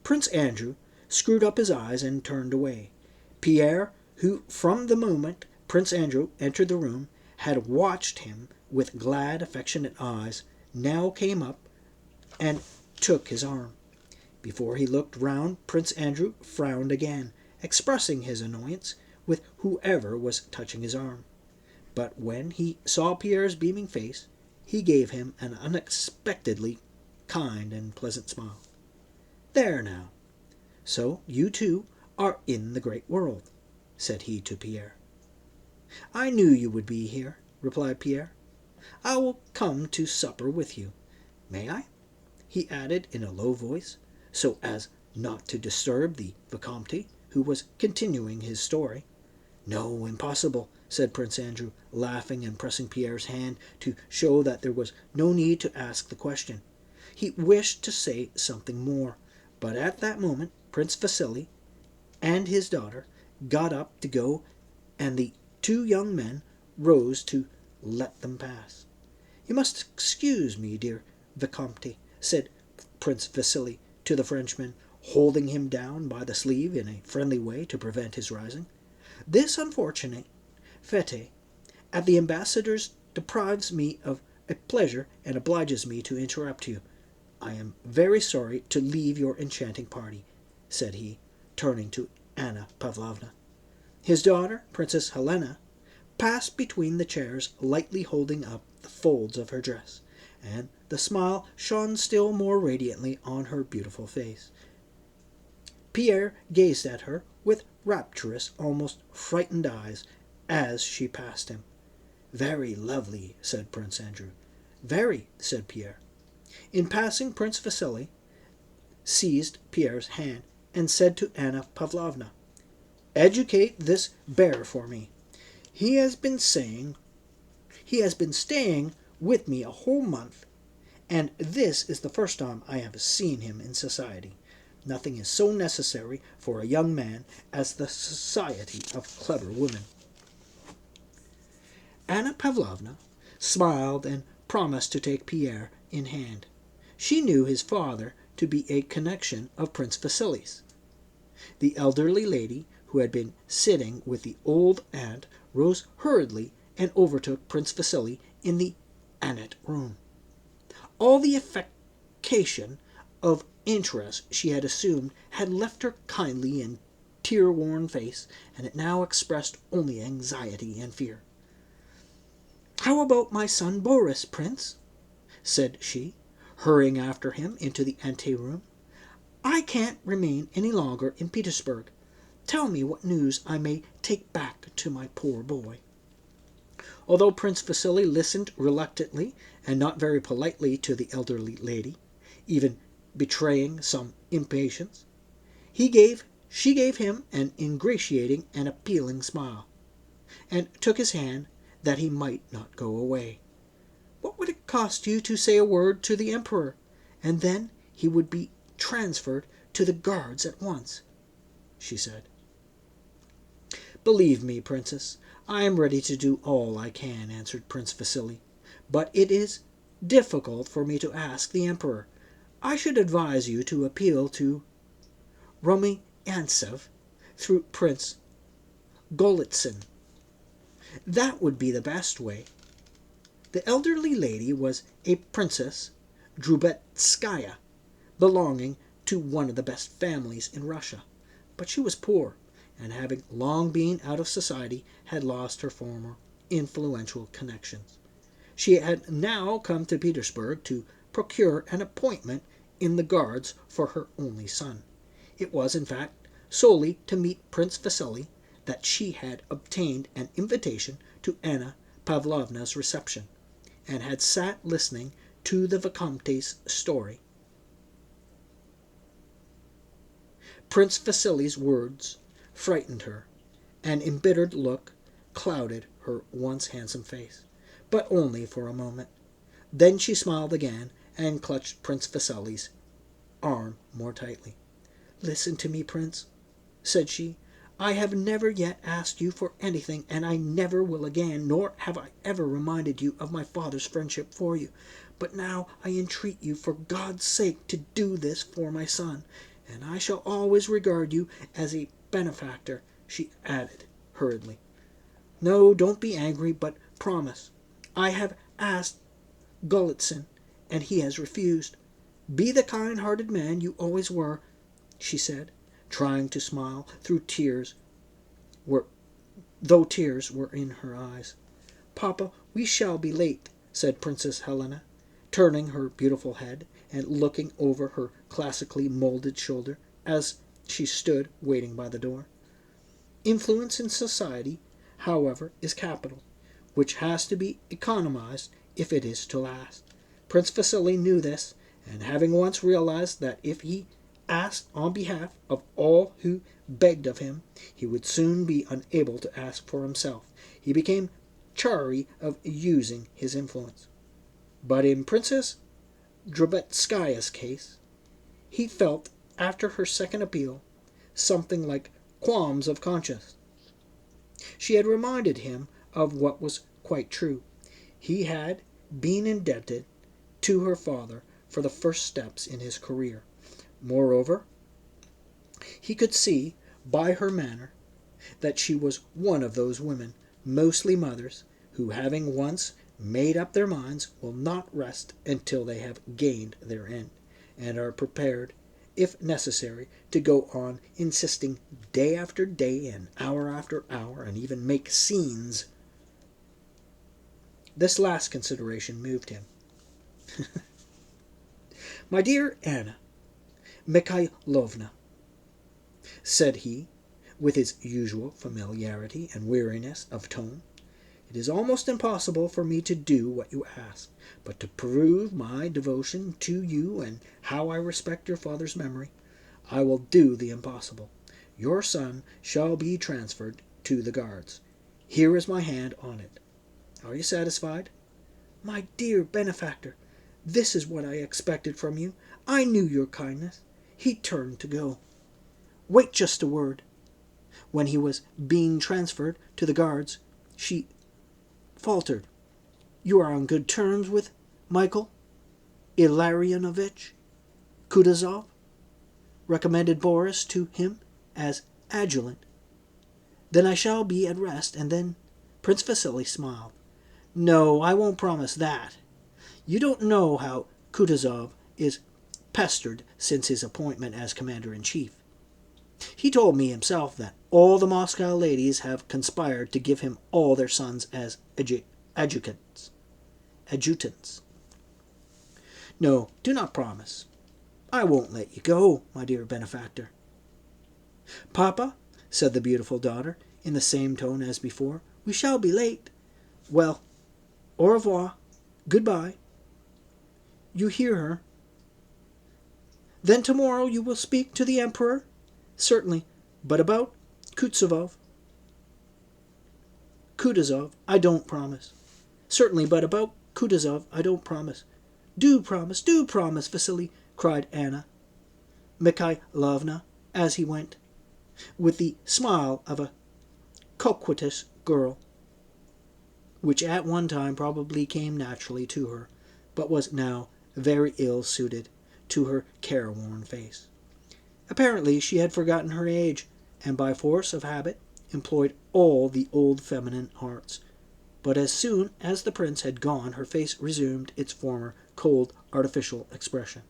Speaker 1: Prince Andrew screwed up his eyes and turned away. Pierre, who from the moment Prince Andrew entered the room had watched him with glad, affectionate eyes, now came up and took his arm. Before he looked round, Prince Andrew frowned again, expressing his annoyance with whoever was touching his arm. But when he saw Pierre's beaming face, he gave him an unexpectedly kind and pleasant smile. "There now, so you too are in the great world," said he to Pierre. "I knew you would be here," replied Pierre. "I will come to supper with you. May I?" he added in a low voice, so as not to disturb the Vicomte, who was continuing his story. "No, impossible," said Prince Andrew, laughing and pressing Pierre's hand to show that there was no need to ask the question. He wished to say something more, but at that moment Prince Vasily and his daughter got up to go, and the two young men rose to let them pass. "You must excuse me, dear Vicomte," said Prince Vasily to the Frenchman, holding him down by the sleeve in a friendly way to prevent his rising. "This unfortunate fete at the ambassador's deprives me of a pleasure and obliges me to interrupt you. I am very sorry to leave your enchanting party," said he, turning to Anna Pavlovna. His daughter, Princess Helena, passed between the chairs, lightly holding up the folds of her dress, and the smile shone still more radiantly on her beautiful face. Pierre gazed at her with rapturous, almost frightened eyes as she passed him. "Very lovely," said Prince Andrew. "Very," said Pierre. In passing, Prince Vasily seized Pierre's hand and said to Anna Pavlovna, "Educate this bear for me. He has been staying with me a whole month, and this is the first time I have seen him in society. Nothing is so necessary for a young man as the society of clever women." Anna Pavlovna smiled and promised to take Pierre in hand. She knew his father to be a connection of Prince Vasily's. The elderly lady, who had been sitting with the old aunt, rose hurriedly and overtook Prince Vasily in the annet room. All the affectation of interest she had assumed had left her kindly and tear-worn face, and it now expressed only anxiety and fear. "How about my son Boris, Prince?" said she, hurrying after him into the ante-room. "I can't remain any longer in Petersburg. Tell me what news I may take back to my poor boy." Although Prince Vasily listened reluctantly and not very politely to the elderly lady, even betraying some impatience, she gave him an ingratiating and appealing smile. and took his hand that he might not go away. "What would it cost you to say a word to the Emperor, and then he would be transferred to the Guards at once?" she said. "Believe me, Princess, I am ready to do all I can," answered Prince Vasily. "But it is difficult for me to ask the Emperor. I should advise you to appeal to Rumyantsev through Prince Golitsyn. That would be the best way." The elderly lady was a Princess Drubetskaya, belonging to one of the best families in Russia, but she was poor, and having long been out of society, had lost her former influential connections. She had now come to Petersburg to procure an appointment in the Guards for her only son. It was, in fact, solely to meet Prince Vasily that she had obtained an invitation to Anna Pavlovna's reception, and had sat listening to the Vicomte's story. Prince Vasily's words frightened her. An embittered look clouded her once handsome face, but only for a moment. Then she smiled again, and clutched Prince Vasily's arm more tightly. "Listen to me, Prince," said she. "I have never yet asked you for anything, and I never will again, nor have I ever reminded you of my father's friendship for you. But now I entreat you for God's sake to do this for my son, and I shall always regard you as a benefactor," she added hurriedly. "No, don't be angry, but promise. I have asked Golitsyn, and he has refused. Be the kind-hearted man you always were," she said, trying to smile though tears were in her eyes. "Papa, we shall be late," said Princess Helena, turning her beautiful head and looking over her classically molded shoulder as she stood waiting by the door. Influence in society, however, is capital, which has to be economized if it is to last. Prince Vasily knew this, and having once realized that if he asked on behalf of all who begged of him, he would soon be unable to ask for himself, he became chary of using his influence. But in Princess Drubetskaya's case, he felt, after her second appeal, something like qualms of conscience. She had reminded him of what was quite true. He had been indebted to her father for the first steps in his career. Moreover, he could see by her manner that she was one of those women, mostly mothers, who, having once made up their minds, will not rest until they have gained their end, and are prepared, if necessary, to go on insisting day after day and hour after hour, and even make scenes. This last consideration moved him. "My dear Anna Mikhailovna," said he, with his usual familiarity and weariness of tone, "it is almost impossible for me to do what you ask, but to prove my devotion to you and how I respect your father's memory, I will do the impossible. Your son shall be transferred to the Guards. Here is my hand on it. Are you satisfied?" "My dear benefactor, this is what I expected from you. I knew your kindness." He turned to go. "Wait just a word." When he was being transferred to the Guards, she faltered. "You are on good terms with Michael Illarionovitch Kutuzov?" recommended Boris to him as adjutant. "Then I shall be at rest, and then—" Prince Vasily smiled. "No, I won't promise that. You don't know how Kutuzov is pestered since his appointment as commander-in-chief. He told me himself that all the Moscow ladies have conspired to give him all their sons as adjutants. No, do not promise. I won't let you go, my dear benefactor." "Papa," said the beautiful daughter, in the same tone as before, "we shall be late." "Well, au revoir. Goodbye." "You hear her." "Then tomorrow you will speak to the Emperor?" "Certainly. But about Kutuzov?" Kutuzov, I don't promise. Certainly, but about Kutuzov, I don't promise. Do promise, Vasily, cried Anna Mikhailovna as he went, with the smile of a coquettish girl, which at one time probably came naturally to her, but was now very ill suited to her careworn face. Apparently she had forgotten her age, and by force of habit employed all the old feminine arts. But as soon as the prince had gone, her face resumed its former cold, artificial expression.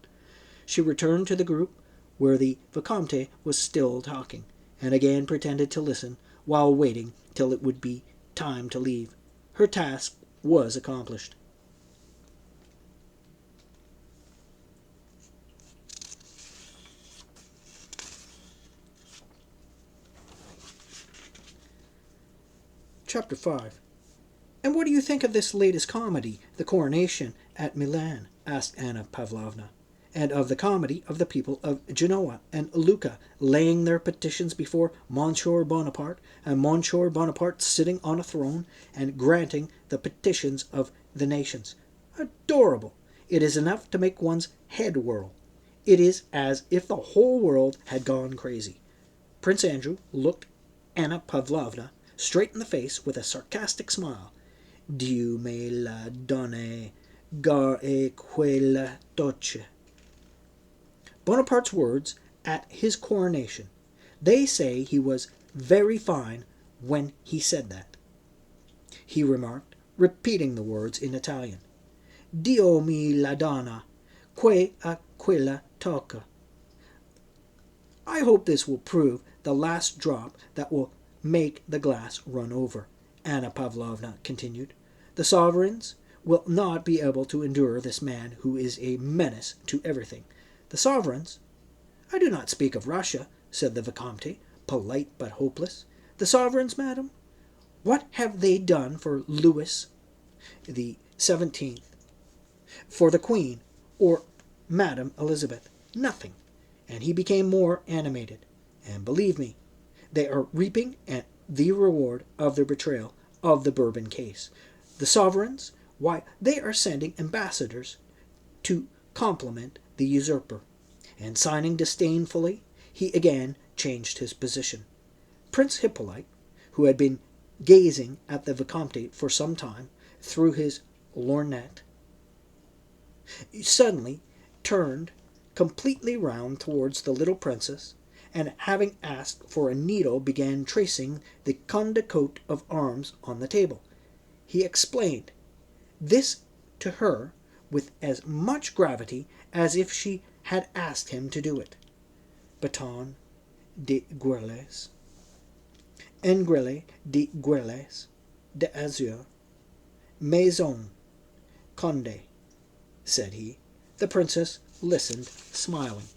Speaker 1: She returned to the group where the Vicomte was still talking, and again pretended to listen while waiting till it would be time to leave. Her task was accomplished. Chapter 5. "And what do you think of this latest comedy, The Coronation at Milan?" asked Anna Pavlovna. "And of the comedy of the people of Genoa and Lucca laying their petitions before Monsieur Bonaparte, and Monsieur Bonaparte sitting on a throne and granting the petitions of the nations? Adorable! It is enough to make one's head whirl. It is as if the whole world had gone crazy." Prince Andrew looked Anna Pavlovna straight in the face with a sarcastic smile. "Dieu me l'a donné, gar et quelle toche." Bonaparte's words at his coronation. They say he was very fine when he said that, he remarked, repeating the words in Italian. "Dio me la donna, que a quella tocca." I hope this will prove the last drop that will make the glass run over, Anna Pavlovna continued. The sovereigns will not be able to endure this man who is a menace to everything. The sovereigns? I do not speak of Russia, said the Vicomte, polite but hopeless. The sovereigns, madam? What have they done for Louis the 17th, for the Queen, or Madame Elizabeth? Nothing. And he became more animated. And believe me, they are reaping the reward of their betrayal of the Bourbon case. The sovereigns, why, they are sending ambassadors to compliment the usurper. And signing disdainfully, he again changed his position. Prince Hippolyte, who had been gazing at the Vicomte for some time through his lorgnette, suddenly turned completely round towards the little princess, and having asked for a needle began tracing the Conde coat of arms on the table. He explained this to her with as much gravity as if she had asked him to do it. Baton de gueules, engrele de gueules, d'azur, maison, Conde, said he. The princess listened, smiling.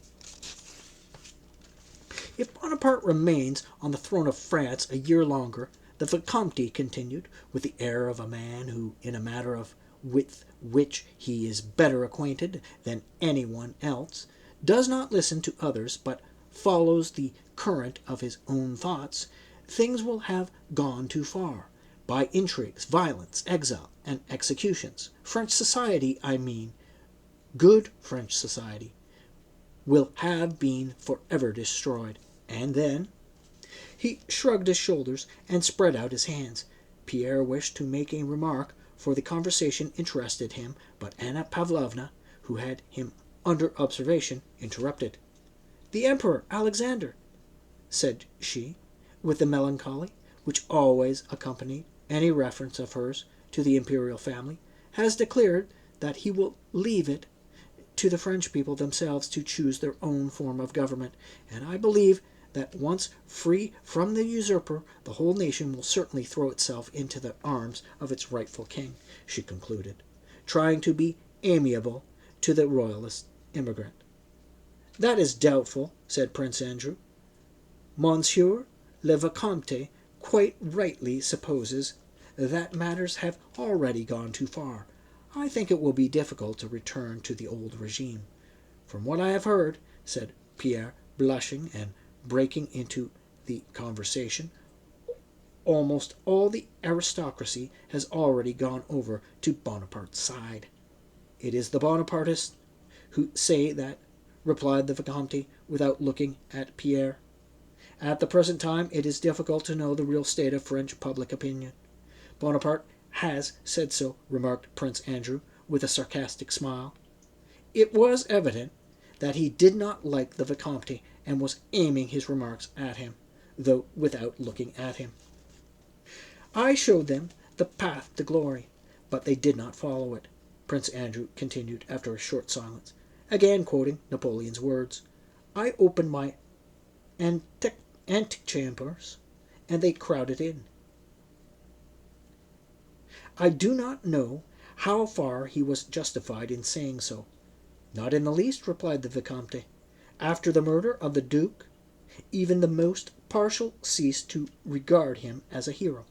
Speaker 1: If Bonaparte remains on the throne of France a year longer, the Vicomte continued, with the air of a man who, in a matter of with which he is better acquainted than anyone else, does not listen to others, but follows the current of his own thoughts, things will have gone too far. By intrigues, violence, exile, and executions, French society, I mean, good French society, will have been forever destroyed. And then he shrugged his shoulders and spread out his hands. Pierre wished to make a remark, for the conversation interested him, but Anna Pavlovna, who had him under observation, interrupted. "The Emperor Alexander," said she, with the melancholy which always accompanied any reference of hers to the imperial family, "has declared that he will leave it to the French people themselves to choose their own form of government, and I believe that once free from the usurper, the whole nation will certainly throw itself into the arms of its rightful king," she concluded, trying to be amiable to the royalist immigrant. "That is doubtful," said Prince Andrew. "Monsieur le Vicomte quite rightly supposes that matters have already gone too far. I think it will be difficult to return to the old regime." "From what I have heard," said Pierre, blushing and breaking into the conversation, almost all the aristocracy has already gone over to Bonaparte's side. It is the Bonapartists who say that, replied the Vicomte, without looking at Pierre. At the present time it is difficult to know the real state of French public opinion. Bonaparte has said so, remarked Prince Andrew, with a sarcastic smile. It was evident that he did not like the Vicomte and was aiming his remarks at him, though without looking at him. I showed them the path to glory, but they did not follow it, Prince Andrew continued after a short silence, again quoting Napoleon's words. I opened my antechambers, and they crowded in. I do not know how far he was justified in saying so. Not in the least, replied the Vicomte. After the murder of the Duke, even the most partial ceased to regard him as a hero.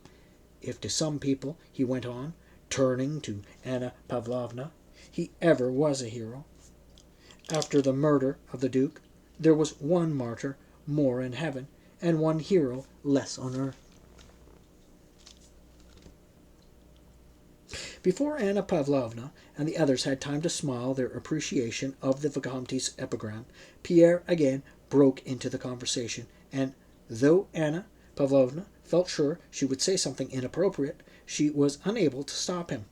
Speaker 1: If to some people, he went on, turning to Anna Pavlovna, he ever was a hero, after the murder of the Duke, there was one martyr more in heaven, and one hero less on earth. Before Anna Pavlovna and the others had time to smile their appreciation of the Vicomte's epigram, Pierre again broke into the conversation, and though Anna Pavlovna felt sure she would say something inappropriate, she was unable to stop him.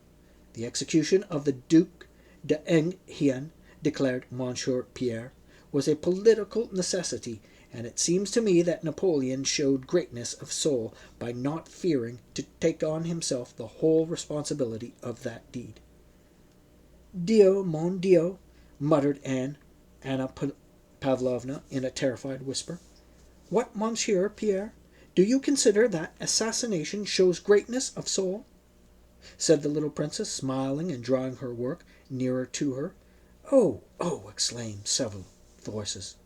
Speaker 1: The execution of the Duc d'Enghien, declared Monsieur Pierre, was a political necessity, and it seems to me that Napoleon showed greatness of soul by not fearing to take on himself the whole responsibility of that deed. Dio, mon Dio, muttered Anna Pavlovna in a terrified whisper. What, Monsieur Pierre? Do you consider that assassination shows greatness of soul? Said the little princess, smiling and drawing her work nearer to her. Oh, oh, exclaimed several voices.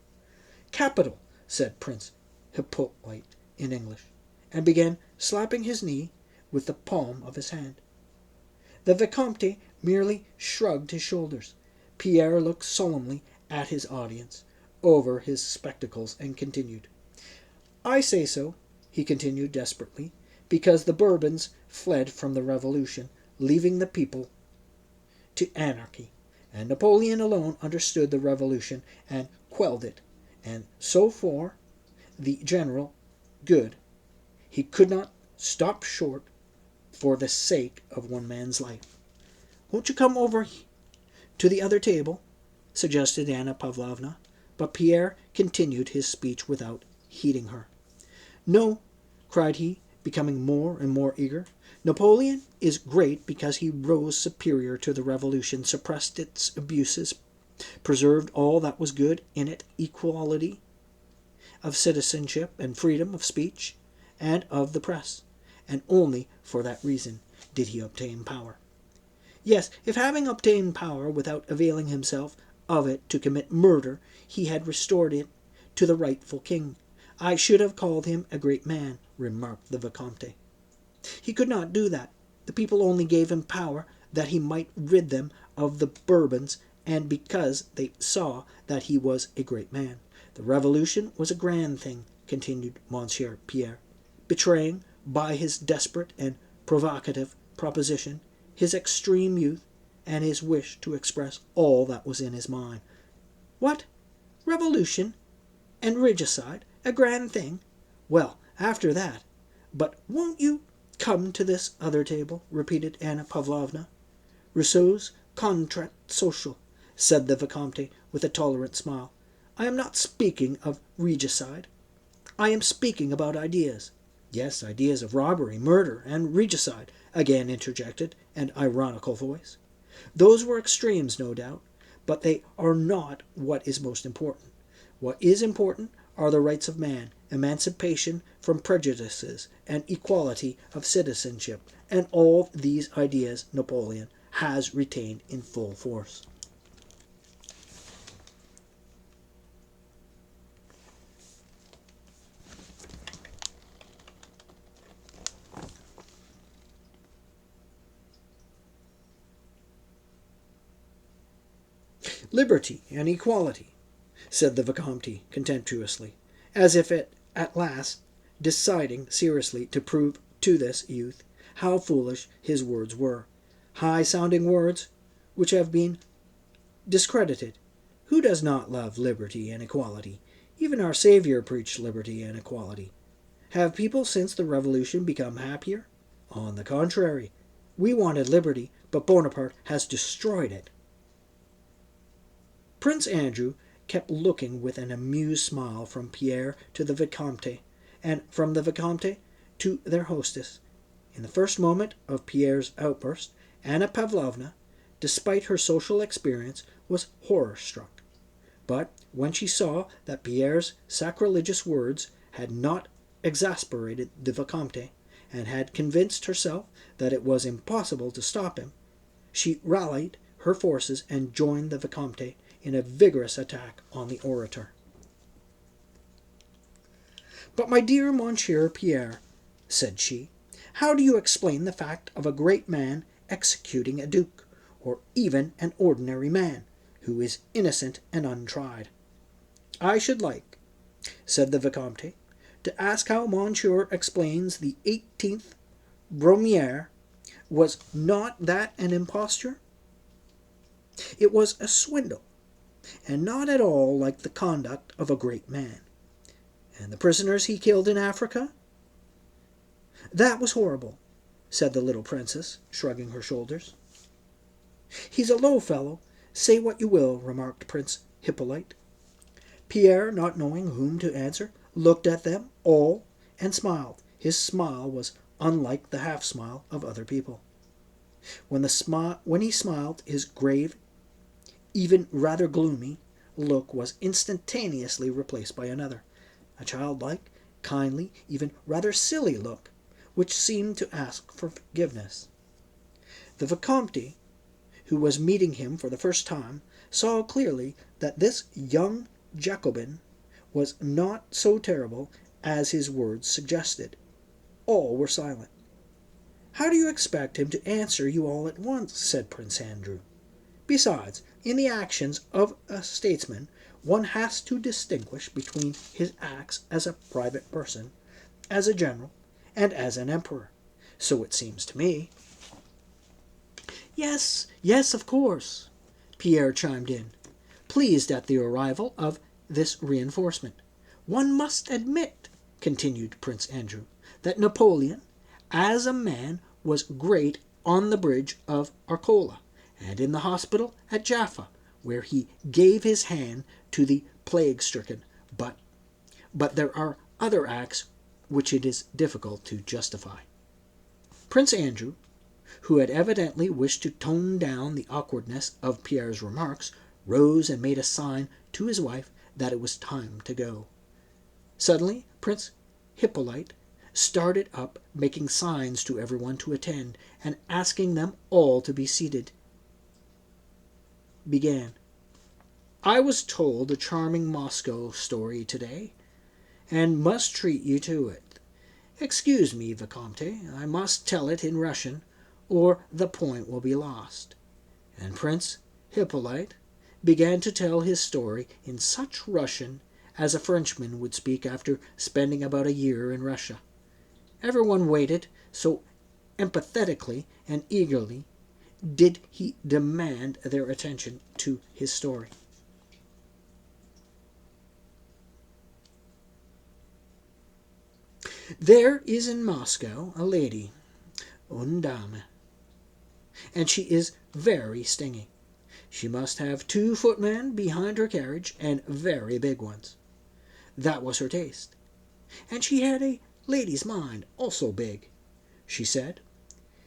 Speaker 1: Capital, said Prince Hippolyte in English, and began slapping his knee with the palm of his hand. The Vicomte merely shrugged his shoulders. Pierre looked solemnly at his audience over his spectacles and continued. I say so, he continued desperately, because the Bourbons fled from the Revolution, leaving the people to anarchy, and Napoleon alone understood the Revolution and quelled it, and so for the general good he could not stop short for the sake of one man's life. Won't you come over to the other table? Suggested Anna Pavlovna, but Pierre continued his speech without heeding her. No, cried he, becoming more and more eager. Napoleon is great because he rose superior to the Revolution, suppressed its abuses, preserved all that was good in it, equality of citizenship and freedom of speech and of the press, and only for that reason did he obtain power. Yes, if having obtained power without availing himself of it to commit murder, he had restored it to the rightful king, I should have called him a great man, remarked the Vicomte. He could not do that. The people only gave him power that he might rid them of the Bourbons, and because they saw that he was a great man. The Revolution was a grand thing, continued Monsieur Pierre, betraying, by his desperate and provocative proposition, his extreme youth and his wish to express all that was in his mind. What? Revolution and regicide? A grand thing? Well, after that. But won't you come to this other table? Repeated Anna Pavlovna. Rousseau's Contrat Social, said the Vicomte with a tolerant smile. I am not speaking of regicide. I am speaking about ideas. Yes, ideas of robbery, murder, and regicide, again interjected an ironical voice. Those were extremes, no doubt, but they are not what is most important. What is important are the rights of man, emancipation from prejudices, and equality of citizenship, and all these ideas Napoleon has retained in full force. Liberty and equality, said the Vicomte contemptuously, as if it at last deciding seriously to prove to this youth how foolish his words were. High-sounding words which have been discredited. Who does not love liberty and equality? Even our Savior preached liberty and equality. Have people since the Revolution become happier? On the contrary, we wanted liberty, but Bonaparte has destroyed it. Prince Andrew kept looking with an amused smile from Pierre to the Vicomte, and from the Vicomte to their hostess. In the first moment of Pierre's outburst, Anna Pavlovna, despite her social experience, was horror-struck. But when she saw that Pierre's sacrilegious words had not exasperated the Vicomte, and had convinced herself that it was impossible to stop him, she rallied her forces and joined the Vicomte in a vigorous attack on the orator. "But, my dear Monsieur Pierre," said she, "how do you explain the fact of a great man executing a duke, or even an ordinary man, who is innocent and untried?" "I should like," said the Vicomte, "to ask how Monsieur explains the 18th Brumaire. Was not that an imposture? It was a swindle, and not at all like the conduct of a great man. And the prisoners he killed in Africa?" "That was horrible," said the little princess, shrugging her shoulders. "He's a low fellow, say what you will," remarked Prince Hippolyte. Pierre, not knowing whom to answer, looked at them all and smiled. His smile was unlike the half-smile of other people. When he smiled, his grave, even rather gloomy, look was instantaneously replaced by another, a childlike, kindly, even rather silly look, which seemed to ask for forgiveness. The Vicomte, who was meeting him for the first time, saw clearly that this young Jacobin was not so terrible as his words suggested. All were silent. "How do you expect him to answer you all at once?" said Prince Andrew. "Besides, in the actions of a statesman, one has to distinguish between his acts as a private person, as a general, and as an emperor. So it seems to me." "Yes, yes, of course," Pierre chimed in, pleased at the arrival of this reinforcement. "One must admit," continued Prince Andrew, "that Napoleon, as a man, was great on the bridge of Arcola, and in the hospital at Jaffa, where he gave his hand to the plague-stricken. But there are other acts which it is difficult to justify." Prince Andrew, who had evidently wished to tone down the awkwardness of Pierre's remarks, rose and made a sign to his wife that it was time to go. Suddenly Prince Hippolyte started up, making signs to everyone to attend, and asking them all to be seated, began, "I was told a charming Moscow story today, and must treat you to it. Excuse me, Vicomte, I must tell it in Russian, or the point will be lost." And Prince Hippolyte began to tell his story in such Russian as a Frenchman would speak after spending about a year in Russia. Everyone waited, so empathetically and eagerly did he demand their attention to his story. "There is in Moscow a lady, une dame, and she is very stinging. She must have 2 footmen behind her carriage, and very big ones. That was her taste. And she had a lady's mind, also big. She said—"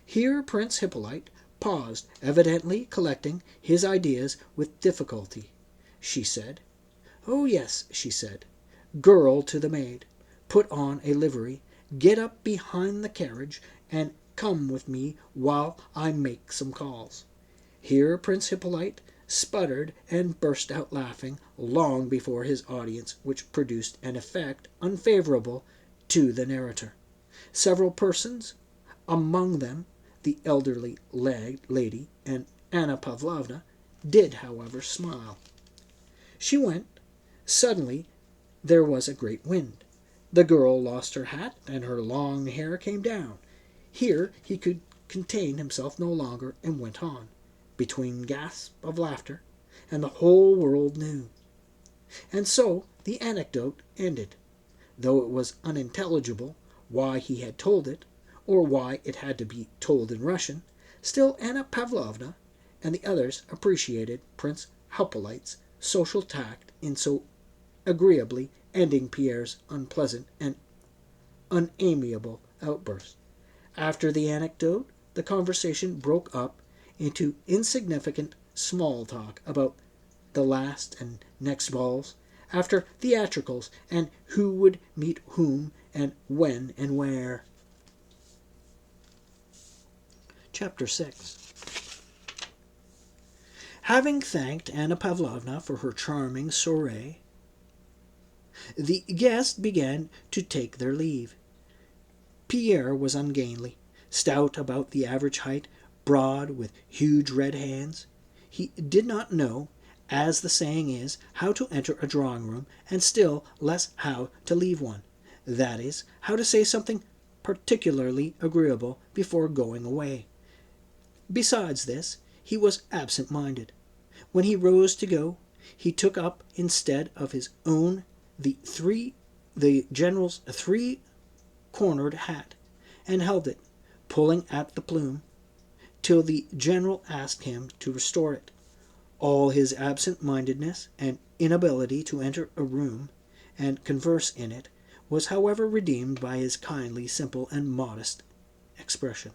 Speaker 1: Here Prince Hippolyte paused, evidently collecting his ideas with difficulty. "She said, 'Oh yes,' she said, 'girl to the maid, put on a livery, get up behind the carriage, and come with me while I make some calls.'" Here Prince Hippolyte sputtered and burst out laughing long before his audience, which produced an effect unfavorable to the narrator. Several persons, among them the elderly lady and Anna Pavlovna, did, however, smile. She went. Suddenly there was a great wind. The girl lost her hat, and her long hair came down. Here he could contain himself no longer, and went on, between gasps of laughter, and the whole world knew. And so the anecdote ended, though it was unintelligible why he had told it, or why it had to be told in Russian. Still Anna Pavlovna and the others appreciated Prince Hippolyte's social tact in so agreeably ending Pierre's unpleasant and unamiable outburst. After the anecdote, the conversation broke up into insignificant small talk about the last and next balls, after theatricals, and who would meet whom, and when and where. Chapter 6. Having thanked Anna Pavlovna for her charming soiree, the guests began to take their leave. Pierre was ungainly, stout about the average height, broad, with huge red hands. He did not know, as the saying is, how to enter a drawing-room, and still less how to leave one. That is, how to say something particularly agreeable before going away. Besides this, he was absent-minded. When he rose to go, he took up instead of his own the general's three-cornered hat, and held it, pulling at the plume, till the general asked him to restore it. All his absent-mindedness and inability to enter a room and converse in it was, however, redeemed by his kindly, simple, and modest expression.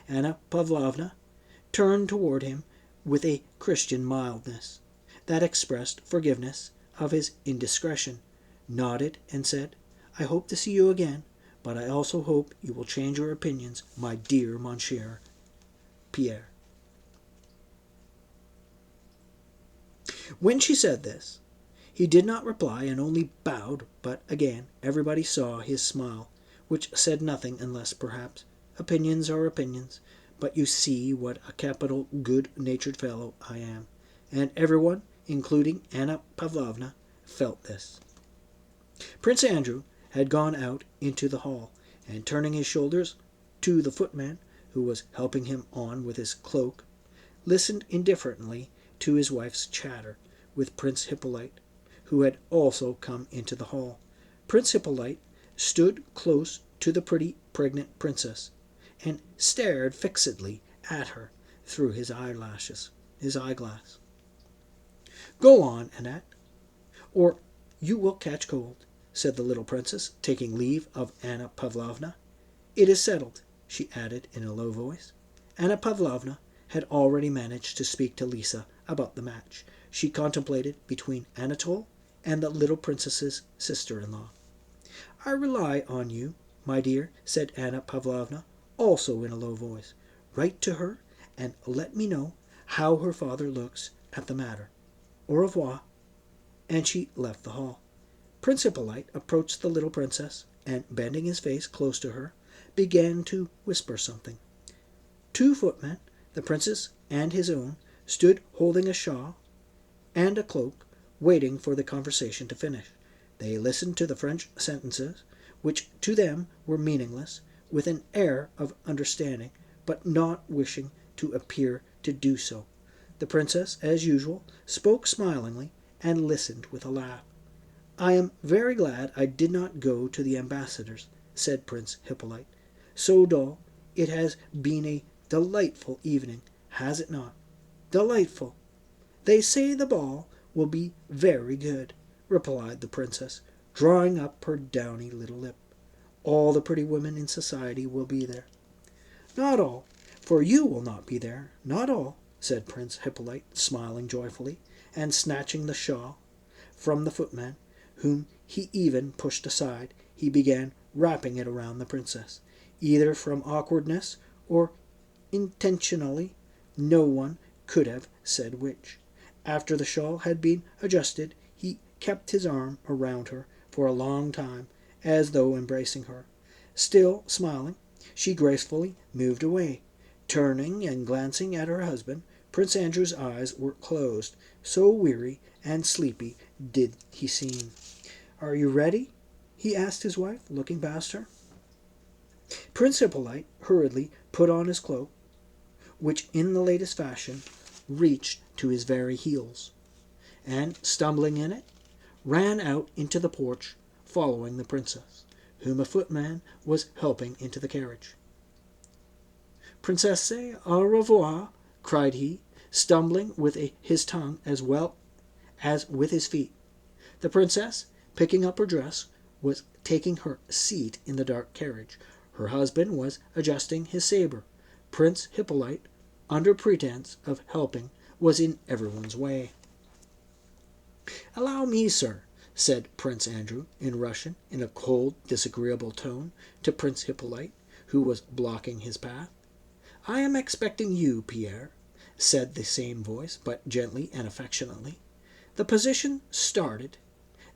Speaker 1: Anna Pavlovna turned toward him with a Christian mildness that expressed forgiveness of his indiscretion, nodded, and said, "I hope to see you again, but I also hope you will change your opinions, my dear Monsieur Pierre." When she said this, he did not reply and only bowed, but again everybody saw his smile, which said nothing unless, perhaps, opinions are opinions, but you see what a capital good-natured fellow I am, and everyone, including Anna Pavlovna, felt this. Prince Andrew had gone out into the hall, and turning his shoulders to the footman, who was helping him on with his cloak, listened indifferently to his wife's chatter with Prince Hippolyte, who had also come into the hall. Prince Hippolyte stood close to the pretty pregnant princess, and stared fixedly at her through his eyeglass. "Go on, Annette, or you will catch cold," said the little princess, taking leave of Anna Pavlovna. "It is settled," she added in a low voice. Anna Pavlovna had already managed to speak to Lisa about the match she contemplated between Anatole and the little princess's sister-in-law. "I rely on you, my dear," said Anna Pavlovna, also in a low voice. "Write to her, and let me know how her father looks at the matter. Au revoir." And she left the hall. Prince Hippolyte approached the little princess, and, bending his face close to her, began to whisper something. Two footmen, the prince's and his own, stood holding a shawl and a cloak, waiting for the conversation to finish. They listened to the French sentences, which to them were meaningless, with an air of understanding, but not wishing to appear to do so. The princess, as usual, spoke smilingly, and listened with a laugh. "I am very glad I did not go to the ambassador's," said Prince Hippolyte. "So dull. It has been a delightful evening, has it not?" "Delightful." "They say the ball will be very good," replied the princess, drawing up her downy little lip. "All the pretty women in society will be there." "Not all, for you will not be there, not all," said Prince Hippolyte, smiling joyfully, and snatching the shawl from the footman, whom he even pushed aside, he began wrapping it around the princess, either from awkwardness or intentionally, no one could have said which. After the shawl had been adjusted, he kept his arm around her for a long time, as though embracing her. Still smiling, she gracefully moved away. Turning and glancing at her husband, Prince Andrew's eyes were closed, so weary and sleepy did he seem. "Are you ready?" he asked his wife, looking past her. Prince Hippolyte hurriedly put on his cloak, which in the latest fashion reached to his very heels, and, stumbling in it, ran out into the porch, following the princess, whom a footman was helping into the carriage. "Princesse, au revoir," cried he, stumbling with his tongue as well as with his feet. The princess, picking up her dress, was taking her seat in the dark carriage. Her husband was adjusting his sabre. Prince Hippolyte, under pretence of helping, was in everyone's way. "Allow me, sir," said Prince Andrew in Russian, in a cold, disagreeable tone, to Prince Hippolyte, who was blocking his path. "I am expecting you, Pierre," said the same voice, but gently and affectionately. The procession started.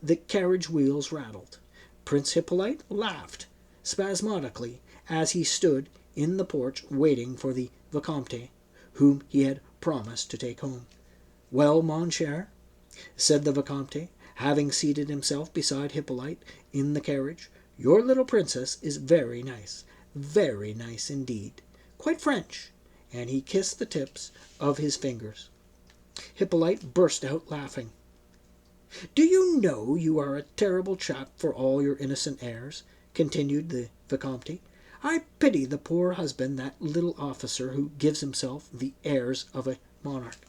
Speaker 1: The carriage wheels rattled. Prince Hippolyte laughed spasmodically as he stood in the porch waiting for the Vicomte, whom he had promised to take home. "Well, mon cher," said the Vicomte, having seated himself beside Hippolyte in the carriage, "your little princess is very nice indeed, quite French," and he kissed the tips of his fingers. Hippolyte burst out laughing. "Do you know you are a terrible chap for all your innocent airs?" continued the Vicomte. "I pity the poor husband, that little officer who gives himself the airs of a monarch."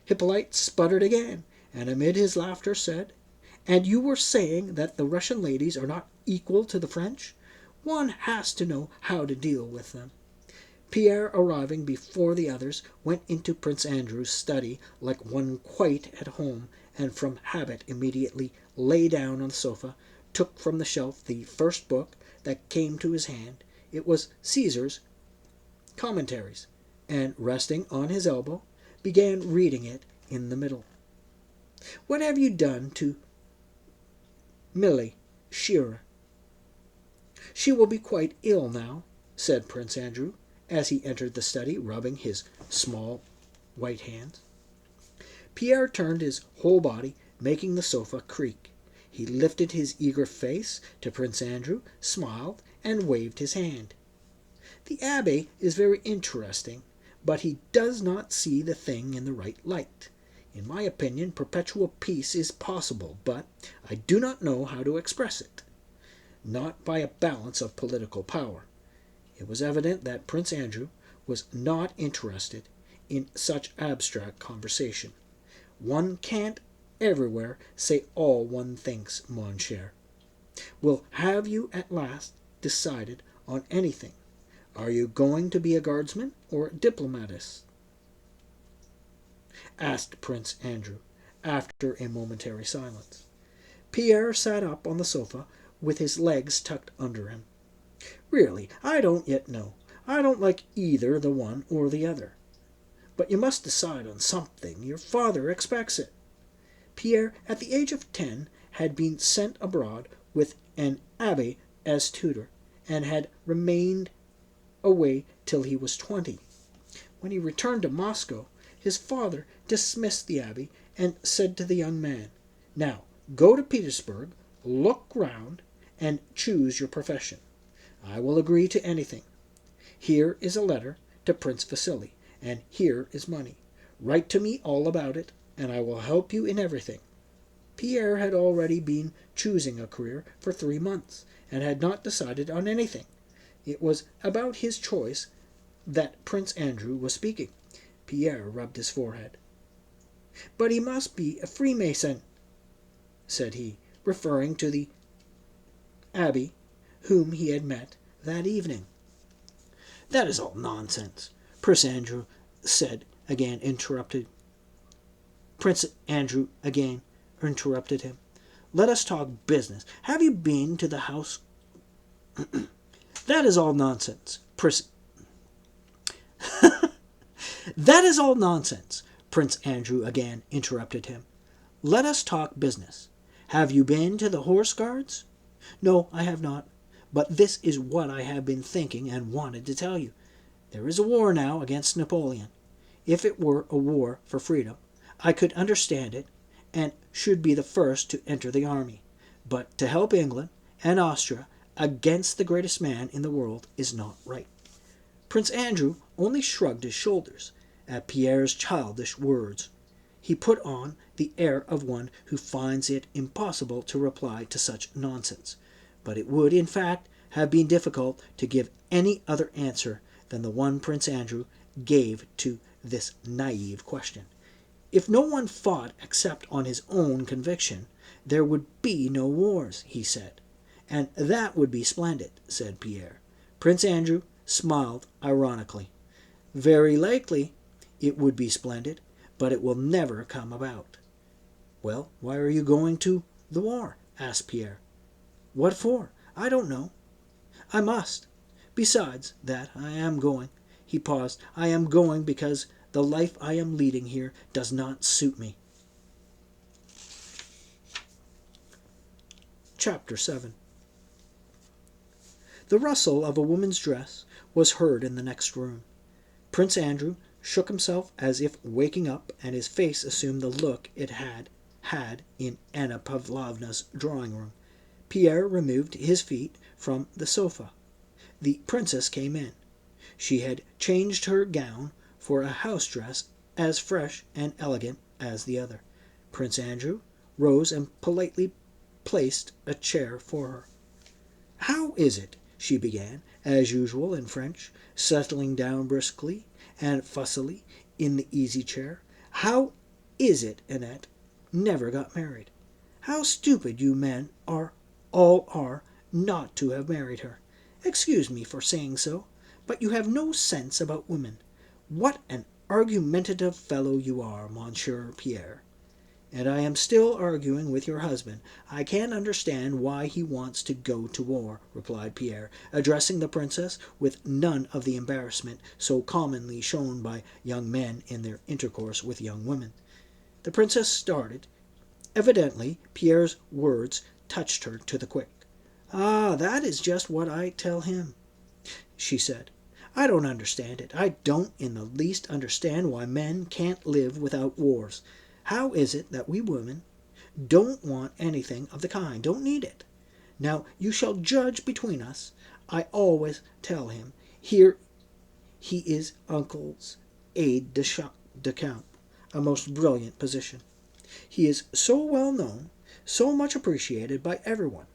Speaker 1: Hippolyte sputtered again, and amid his laughter said, "And you were saying that the Russian ladies are not equal to the French? One has to know how to deal with them." Pierre, arriving before the others, went into Prince Andrew's study like one quite at home, and from habit immediately lay down on the sofa, took from the shelf the first book that came to his hand. It was Caesar's Commentaries, and, resting on his elbow, began reading it in the middle. "What have you done to Milly Shearer?" "She will be quite ill now," said Prince Andrew, as he entered the study, rubbing his small white hands. Pierre turned his whole body, making the sofa creak. He lifted his eager face to Prince Andrew, smiled, and waved his hand. "The Abbé is very interesting, but he does not see the thing in the right light. In my opinion, perpetual peace is possible, but I do not know how to express it. Not by a balance of political power." It was evident that Prince Andrew was not interested in such abstract conversation. "One can't everywhere say all one thinks, mon cher. Well, have you at last decided on anything? Are you going to be a guardsman or a diplomatist?" asked Prince Andrew, after a momentary silence. Pierre sat up on the sofa with his legs tucked under him. "Really, I don't yet know. I don't like either the one or the other. But you must decide on something. Your father expects it." Pierre, at the age of 10, had been sent abroad with an abbé as tutor, and had remained away till he was 20. When he returned to Moscow, his father dismissed the abbé and said to the young man, "Now, go to Petersburg, look round, and choose your profession. I will agree to anything. Here is a letter to Prince Vasily, and here is money. Write to me all about it, and I will help you in everything." Pierre had already been choosing a career for 3 months, and had not decided on anything. It was about his choice that Prince Andrew was speaking. Pierre rubbed his forehead. "But he must be a Freemason," said he, referring to the abbé whom he had met that evening. "That is all nonsense," Prince Andrew again interrupted him. "Let us talk business. Have you been to the house?" "That is all nonsense," "That is all nonsense," Prince Andrew again interrupted him. "Let us talk business. Have you been to the Horse Guards?" "No, I have not. But this is what I have been thinking and wanted to tell you. There is a war now against Napoleon. If it were a war for freedom, I could understand it, and should be the first to enter the army. But to help England, and Austria against the greatest man in the world is not right. Prince Andrew only shrugged his shoulders at Pierre's childish words. He put on the air of one who finds it impossible to reply to such nonsense, but it would, in fact, have been difficult to give any other answer than the one Prince Andrew gave to this naive question. If no one fought except on his own conviction, there would be no wars, he said. And that would be splendid, said Pierre. Prince Andrew smiled ironically. Very likely it would be splendid, but it will never come about. Well, why are you going to the war? Asked Pierre. What for? I don't know. I must. Besides that, I am going. He paused. I am going because the life I am leading here does not suit me. Chapter 7. The rustle of a woman's dress was heard in the next room. Prince Andrew shook himself as if waking up, and his face assumed the look it had in Anna Pavlovna's drawing-room. Pierre removed his feet from the sofa. The princess came in. She had changed her gown for a house dress as fresh and elegant as the other. Prince Andrew rose and politely placed a chair for her. "How is it," she began, as usual in French, settling down briskly and fussily in the easy-chair, "how is it Annette never got married? How stupid you men all are not to have married her. Excuse me for saying so, but you have no sense about women. What an argumentative fellow you are, Monsieur Pierre." "And I am still arguing with your husband. I can't understand why he wants to go to war," replied Pierre, addressing the princess with none of the embarrassment so commonly shown by young men in their intercourse with young women. The princess started. Evidently Pierre's words touched her to the quick. "Ah, that is just what I tell him," she said. "I don't understand it. I don't in the least understand why men can't live without wars. How is it that we women don't want anything of the kind, don't need it? Now you shall judge between us. I always tell him, here he is uncle's aide-de-camp, a most brilliant position. He is so well known, so much appreciated by everyone.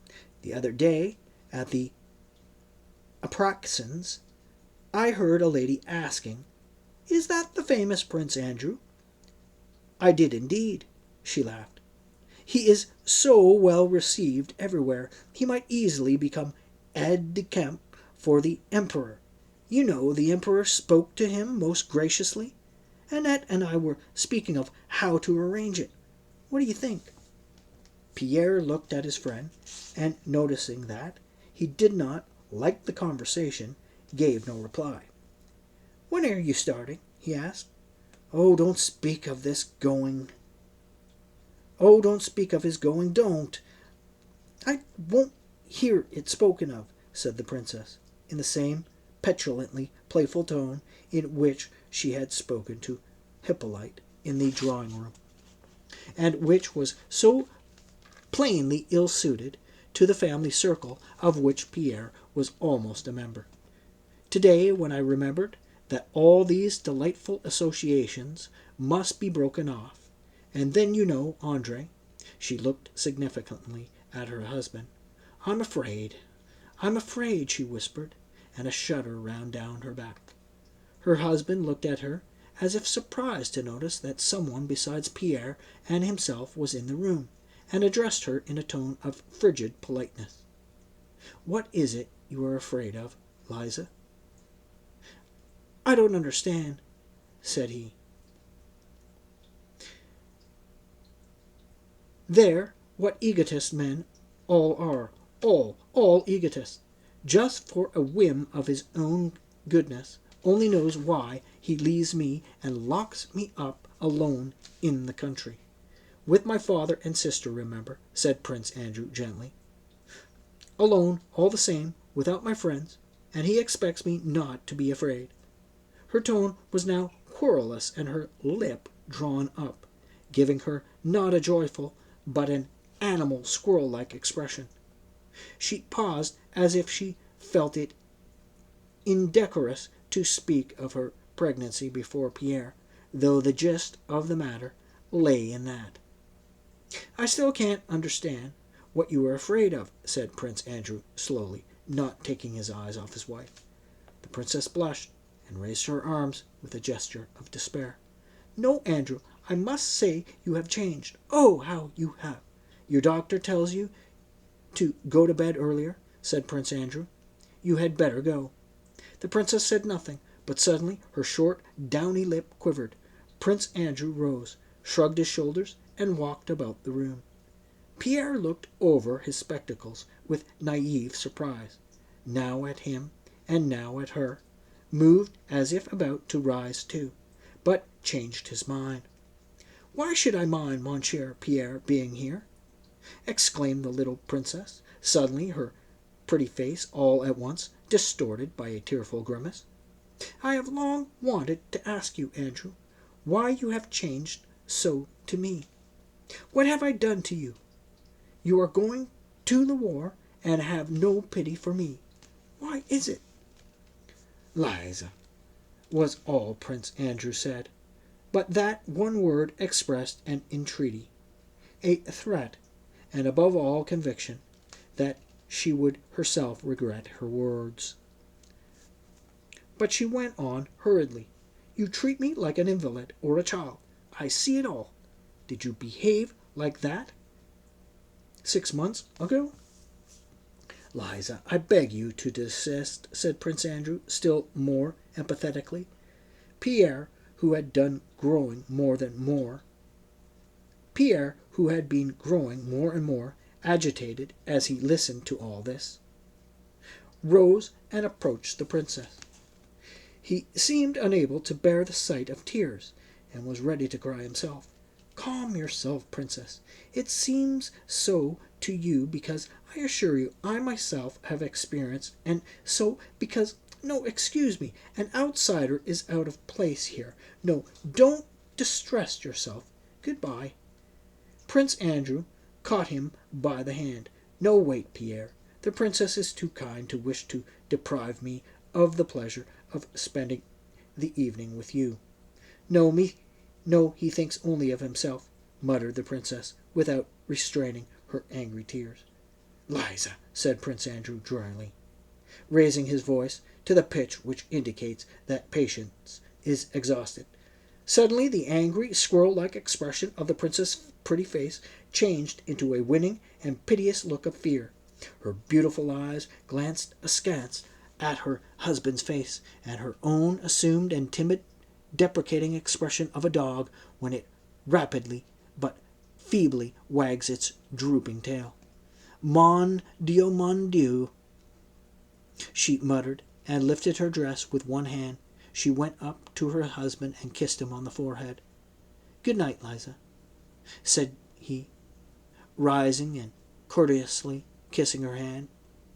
Speaker 1: The other day, at the Apraxins, I heard a lady asking, 'Is that the famous Prince Andrew?' I did indeed," she laughed. "He is so well received everywhere. He might easily become aide-de-camp for the Emperor. You know the Emperor spoke to him most graciously. Annette and I were speaking of how to arrange it. What do you think?" Pierre looked at his friend, and noticing that he did not like the conversation, gave no reply. "When are you starting?" he asked. Don't speak of his going, don't. I won't hear it spoken of," said the princess, in the same petulantly playful tone in which she had spoken to Hippolyte in the drawing-room, and which was so plainly ill-suited to the family circle of which Pierre was almost a member. Today, when I remembered that all these delightful associations must be broken off, and then you know, Andre," she looked significantly at her husband, I'm afraid, she whispered, and a shudder ran down her back. Her husband looked at her as if surprised to notice that someone besides Pierre and himself was in the room, and addressed her in a tone of frigid politeness. "What is it you are afraid of, Liza?" "I don't understand," said he. "There, what egotists men all are, all egotists. Just for a whim of his own goodness, only knows why he leaves me and locks me up alone in the country. With my father and sister, remember," said Prince Andrew gently. "Alone, all the same, without my friends, and he expects me not to be afraid." Her tone was now querulous and her lip drawn up, giving her not a joyful, but an animal squirrel-like expression. She paused as if she felt it indecorous to speak of her pregnancy before Pierre, though the gist of the matter lay in that. "I still can't understand what you are afraid of," said Prince Andrew slowly, not taking his eyes off his wife. The princess blushed and raised her arms with a gesture of despair. "No, Andrew, I must say you have changed. Oh, how you have!" "Your doctor tells you to go to bed earlier," said Prince Andrew. "You had better go." The princess said nothing, but suddenly her short, downy lip quivered. Prince Andrew rose, shrugged his shoulders, and walked about the room. Pierre looked over his spectacles with naive surprise, now at him and now at her, moved as if about to rise too, but changed his mind. "Why should I mind Monsieur Pierre being here?" exclaimed the little princess, suddenly, her pretty face all at once distorted by a tearful grimace. "I have long wanted to ask you, Andrew, why you have changed so to me. What have I done to you? You are going to the war and have no pity for me. Why is it?" "Liza," was all Prince Andrew said, but that one word expressed an entreaty, a threat, and above all conviction that she would herself regret her words. But she went on hurriedly. "You treat me like an invalid or a child. I see it all. Did you behave like that 6 months ago?" "Liza, I beg you to desist," said Prince Andrew, still more empathetically. Pierre, who had been growing more and more agitated as he listened to all this, rose and approached the princess. He seemed unable to bear the sight of tears, and was ready to cry himself. "Calm yourself, princess. It seems so to you because I assure you I myself have experienced, and so because, no, excuse me, an outsider is out of place here. No, don't distress yourself. Goodbye." Prince Andrew caught him by the hand. "No, wait, Pierre. The princess is too kind to wish to deprive me of the pleasure of spending the evening with you." No, he thinks only of himself," muttered the princess, without restraining her angry tears. "Liza," said Prince Andrew dryly, raising his voice to the pitch which indicates that patience is exhausted. Suddenly the angry, squirrel-like expression of the princess's pretty face changed into a winning and piteous look of fear. Her beautiful eyes glanced askance at her husband's face, and her own assumed and timid, deprecating expression of a dog when it rapidly but feebly wags its drooping tail. Mon Dieu, she muttered, and lifted her dress with one hand. She went up to her husband and kissed him on the forehead. "Good night, Liza," said he, rising and courteously kissing her hand,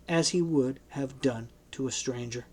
Speaker 1: as he would have done to a stranger.